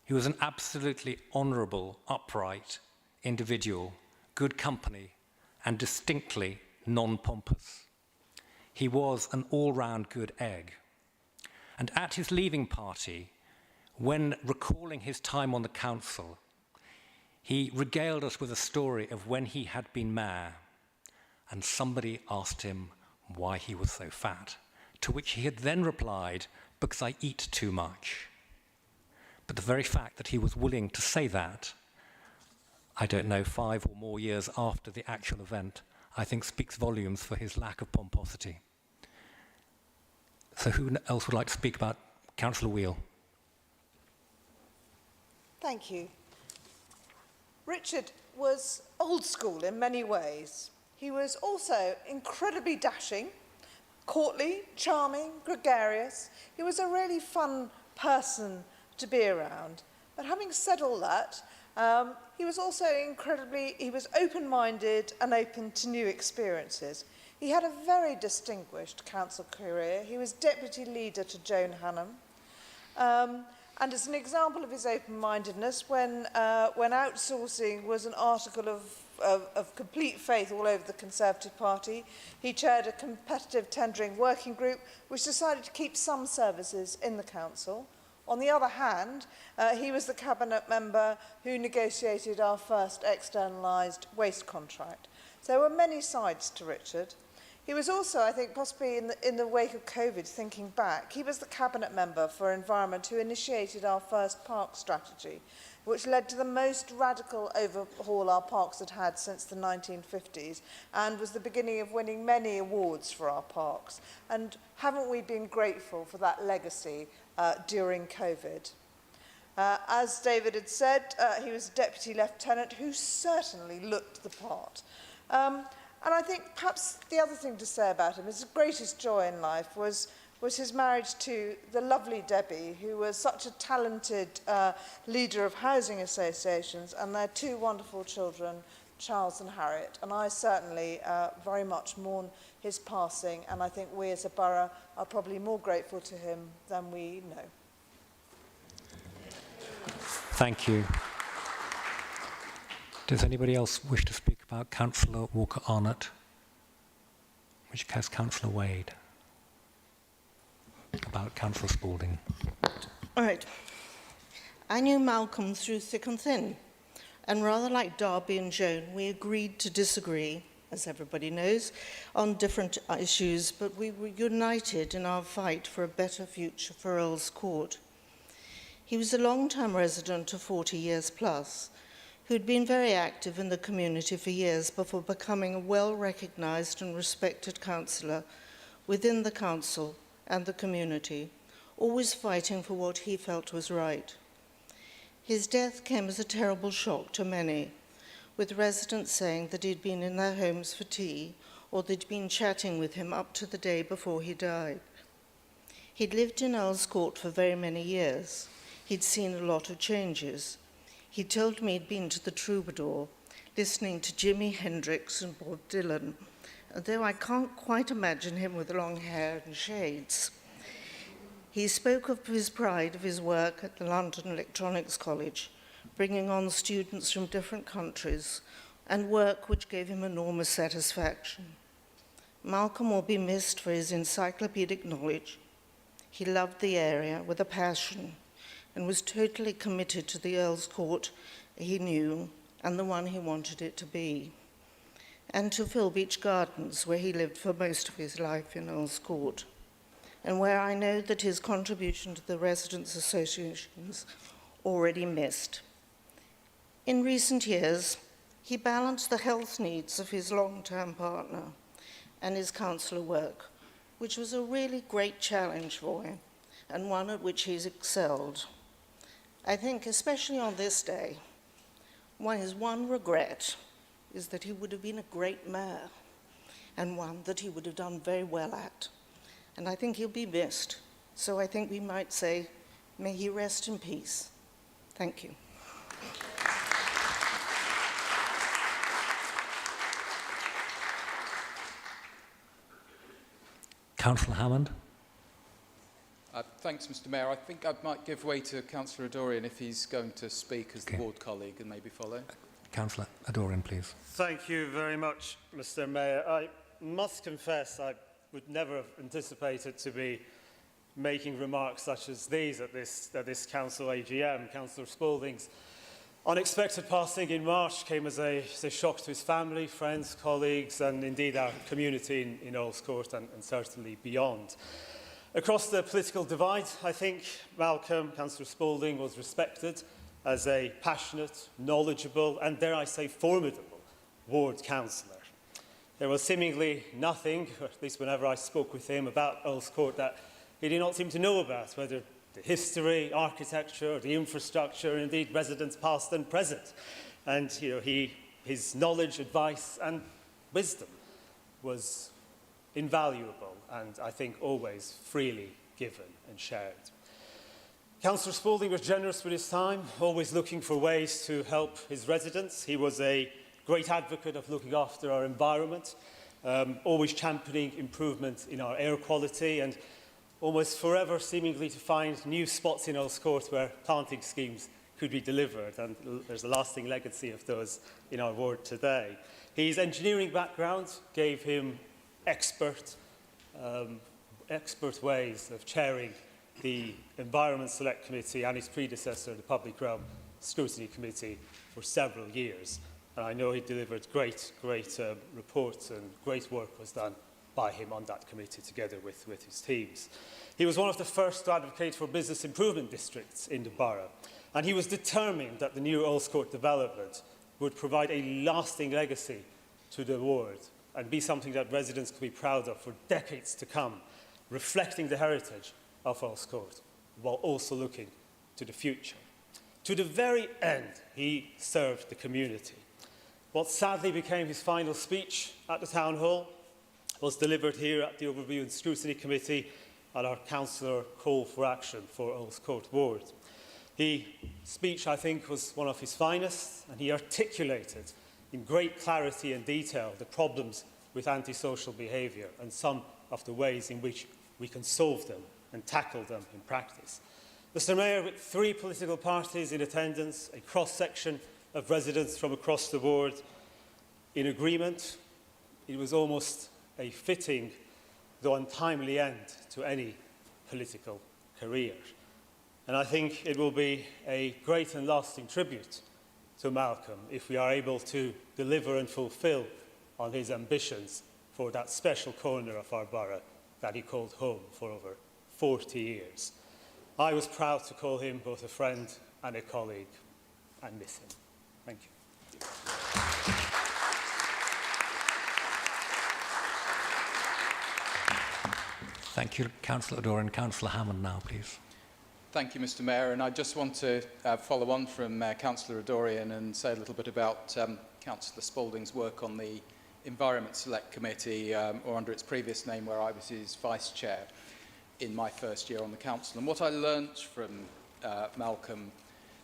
He was an absolutely honourable, upright individual, good company, and distinctly non-pompous. He was an all-round good egg. And at his leaving party, when recalling his time on the council, he regaled us with a story of when he had been mayor, and somebody asked him, why he was so fat, to which he had then replied, because I eat too much. But the very fact that he was willing to say that, I don't know, 5 or more years after the actual event, I think speaks volumes for his lack of pomposity. So who else would like to speak about Councillor Wheel? Thank you. Richard was old school in many ways. He was also incredibly dashing, courtly, charming, gregarious. He was a really fun person to be around. But having said all that, he was also he was open-minded and open to new experiences. He had a very distinguished council career. He was deputy leader to Joan Hannam. And as an example of his open-mindedness, when outsourcing was an article of complete faith all over the Conservative Party, he chaired a competitive tendering working group which decided to keep some services in the council. On the other hand, he was the cabinet member who negotiated our first externalised waste contract. So there were many sides to Richard. He was also, I think, possibly in the wake of COVID, thinking back, he was the cabinet member for environment who initiated our first park strategy, which led to the most radical overhaul our parks had had since the 1950s, and was the beginning of winning many awards for our parks. And haven't we been grateful for that legacy during COVID? As David had said, he was a deputy lieutenant who certainly looked the part. And I think perhaps the other thing to say about him, his greatest joy in life was his marriage to the lovely Debbie, who was such a talented leader of housing associations, and their 2 wonderful children, Charles and Harriet. And I certainly very much mourn his passing, and I think we as a borough are probably more grateful to him than we know. Thank you. Does anybody else wish to speak about Councillor Walker-Arnott? In which case, Councillor Wade. About Councillor Spalding. All right. I knew Malcolm through thick and thin, and rather like Darby and Joan, we agreed to disagree, as everybody knows, on different issues, but we were united in our fight for a better future for Earl's Court. He was a long-time resident of 40 years plus, who'd been very active in the community for years before becoming a well-recognised and respected councillor within the council and the community, always fighting for what he felt was right. His death came as a terrible shock to many, with residents saying that he'd been in their homes for tea or they'd been chatting with him up to the day before he died. He'd lived in Earl's Court for very many years. He'd seen a lot of changes. He told me he'd been to the Troubadour, listening to Jimi Hendrix and Bob Dylan, though I can't quite imagine him with long hair and shades. He spoke of his pride of his work at the London Electronics College, bringing on students from different countries, and work which gave him enormous satisfaction. Malcolm will be missed for his encyclopedic knowledge. He loved the area with a passion, and was totally committed to the Earl's Court he knew and the one he wanted it to be, and to Philbeach Gardens, where he lived for most of his life in Earl's Court, and where I know that his contribution to the residents' associations already missed. In recent years, he balanced the health needs of his long-term partner and his councillor work, which was a really great challenge for him, and one at which he's excelled. I think, especially on this day, his one regret is that he would have been a great mayor, and one that he would have done very well at. And I think he'll be missed. So I think we might say, may he rest in peace. Thank you. Councillor Hammond. Thanks, Mr Mayor. I think I might give way to Councillor Adorian if he's going to speak as the ward colleague and maybe follow. Councillor Adorian, please. Thank you very much, Mr Mayor. I must confess I would never have anticipated to be making remarks such as these at this council AGM. Councillor Spalding's unexpected passing in March came as a shock to his family, friends, colleagues, and indeed our community in Earls Court and certainly beyond. Across the political divide, I think Malcolm, Councillor Spalding, was respected as a passionate, knowledgeable, and dare I say formidable ward councillor. There was seemingly nothing, or at least whenever I spoke with him, about Earls Court that he did not seem to know about, whether the history, architecture, the infrastructure, indeed residents past and present. And his knowledge, advice and wisdom was invaluable and I think always freely given and shared. Councillor Spalding was generous with his time, always looking for ways to help his residents. He was a great advocate of looking after our environment, always championing improvement in our air quality and almost forever seemingly to find new spots in Earls Court where planting schemes could be delivered, and there's a lasting legacy of those in our ward today. His engineering background gave him expert ways of chairing the Environment Select Committee and his predecessor, the Public Realm Scrutiny Committee, for several years. And I know he delivered great reports, and great work was done by him on that committee together with his teams. He was one of the first to advocate for business improvement districts in the borough, and he was determined that the new Earls Court development would provide a lasting legacy to the ward and be something that residents could be proud of for decades to come, reflecting the heritage of Earls Court while also looking to the future. To the very end, he served the community. What sadly became his final speech at the Town Hall was delivered here at the Overview and Scrutiny Committee at our councillor call for action for Earls Court Ward. His speech, I think, was one of his finest, and he articulated in great clarity and detail the problems with antisocial behaviour and some of the ways in which we can solve them and tackle them in practice. Mr. Mayor, with 3 political parties in attendance, a cross-section of residents from across the ward in agreement, it was almost a fitting, though untimely end to any political career. And I think it will be a great and lasting tribute to Malcolm if we are able to deliver and fulfil on his ambitions for that special corner of our borough that he called home for over 40 years. I was proud to call him both a friend and a colleague, and miss him. Thank you. Thank you, Councillor Doran. Councillor Hammond now, please. Thank you, Mr. Mayor. And I just want to follow on from Councillor Adorian and say a little bit about Councillor Spalding's work on the Environment Select Committee, or under its previous name, where I was his vice chair in my first year on the council. And what I learnt from Malcolm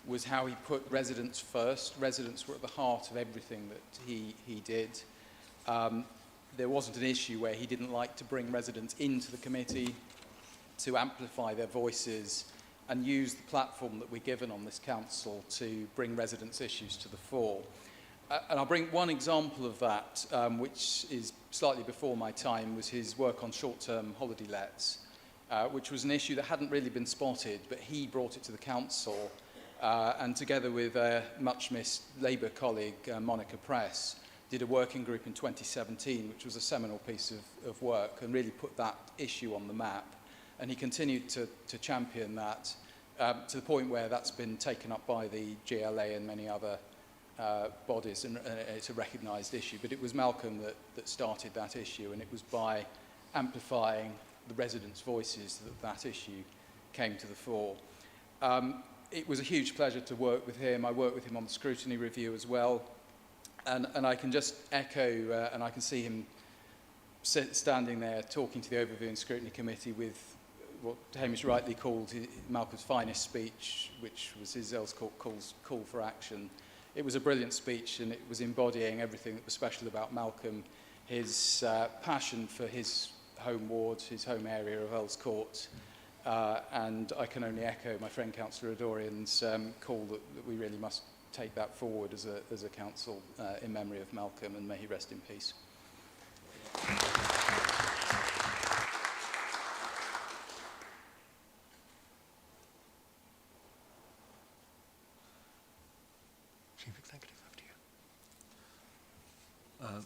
was how he put residents first. Residents were at the heart of everything that he did. There wasn't an issue where he didn't like to bring residents into the committee to amplify their voices and use the platform that we're given on this council to bring residents' issues to the fore. And I'll bring one example of that, which is slightly before my time, was his work on short-term holiday lets, which was an issue that hadn't really been spotted, but he brought it to the council, and together with a much-missed Labour colleague, Monica Press, did a working group in 2017, which was a seminal piece of work and really put that issue on the map. And he continued to champion that to the point where that's been taken up by the GLA and many other bodies, and it's a recognised issue. But it was Malcolm that started that issue, and it was by amplifying the residents' voices that issue came to the fore. It was a huge pleasure to work with him. I worked with him on the scrutiny review as well. And I can just echo, and I can see him standing there talking to the Overview and Scrutiny Committee with what Hamish rightly called Malcolm's finest speech, which was his Earls Court call for action. It was a brilliant speech, and it was embodying everything that was special about Malcolm, his passion for his home ward, his home area of Earls Court. And I can only echo my friend Councillor Adorian's call that we really must take that forward as a council in memory of Malcolm, and may he rest in peace.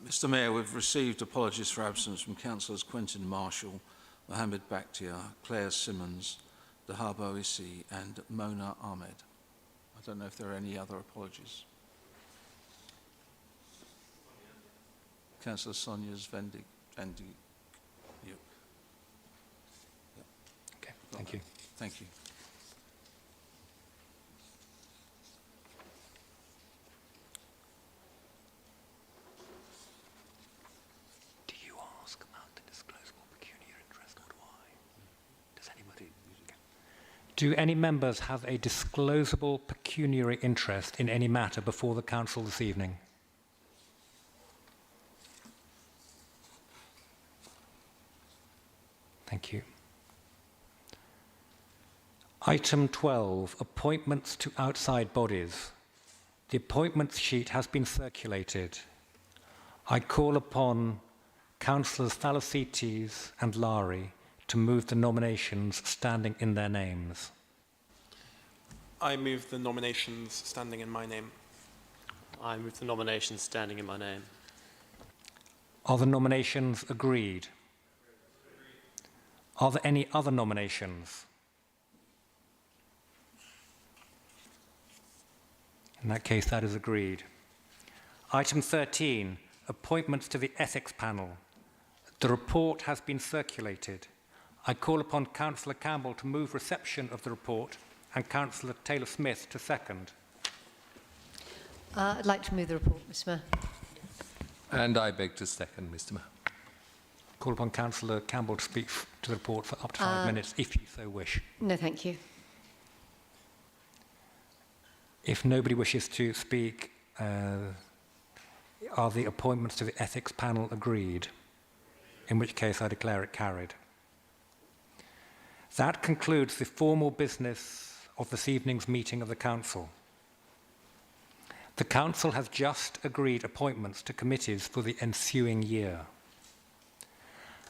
Mr Mayor, we've received apologies for absence from Councillors Quentin Marshall, Mohammed Bakhtiar, Claire Simmons, Dahab Oisi and Mona Ahmed. I don't know if there are any other apologies. Councillor Sonia's Vendig. Okay, thank you. Thank you. Do you ask about the disclosable pecuniary interest or do I? Does anybody? Okay. Do any members have a disclosable pecuniary interest in any matter before the Council this evening? Thank you. Item 12, appointments to outside bodies. The appointments sheet has been circulated. I call upon Councillors Falasites and Lari to move the nominations standing in their names. I move the nominations standing in my name. I move the nominations standing in my name. Are the nominations agreed? Are there any other nominations? In that case, that is agreed. Item 13, appointments to the Ethics Panel. The report has been circulated. I call upon Councillor Campbell to move reception of the report and Councillor Taylor-Smith to second. I'd like to move the report, Mr Mayor. And I beg to second, Mr Mayor. Call upon Councillor Campbell to speak to the report for up to 5 minutes, if you so wish. No, thank you. If nobody wishes to speak, are the appointments to the Ethics Panel agreed? In which case I declare it carried. That concludes the formal business of this evening's meeting of the Council. The Council has just agreed appointments to committees for the ensuing year.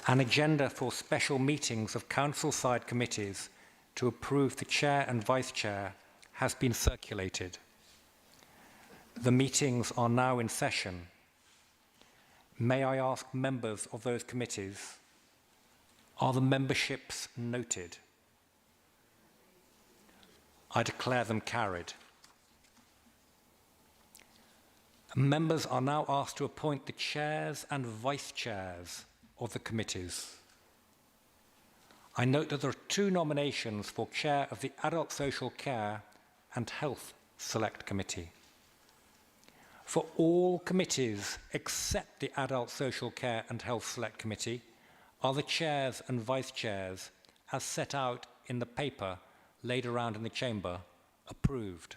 An agenda for special meetings of Council-side committees to approve the Chair and Vice-Chair has been circulated. The meetings are now in session. May I ask members of those committees, are the memberships noted? I declare them carried. Members are now asked to appoint the chairs and vice-chairs of the committees. I note that there are 2 nominations for Chair of the Adult Social Care and Health Select Committee. For all committees except the Adult Social Care and Health Select Committee are the chairs and vice-chairs as set out in the paper laid around in the chamber approved.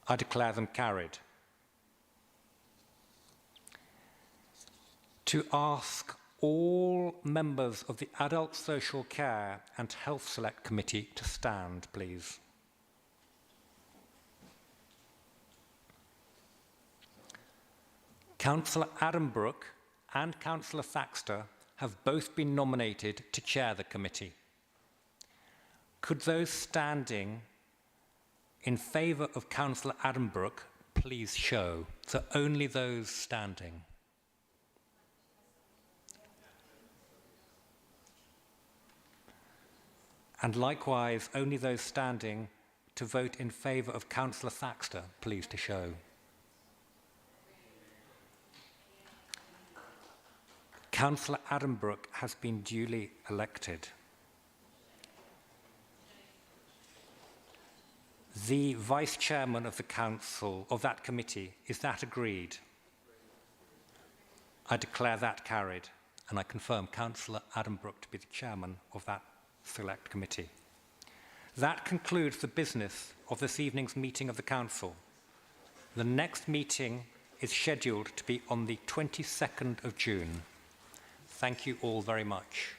I declare them carried. To ask all members of the Adult Social Care and Health Select Committee to stand, please. Councillor Addenbrooke and Councillor Thaxter have both been nominated to chair the committee. Could those standing in favour of Councillor Addenbrooke please show? So only those standing. And likewise, only those standing to vote in favour of Councillor Thaxter, please to show. Councillor Addenbrooke has been duly elected. The Vice Chairman of the Council, of that committee, is that agreed? I declare that carried, and I confirm Councillor Addenbrooke to be the Chairman of that Select Committee. That concludes the business of this evening's meeting of the Council. The next meeting is scheduled to be on the 22nd of June. Thank you all very much.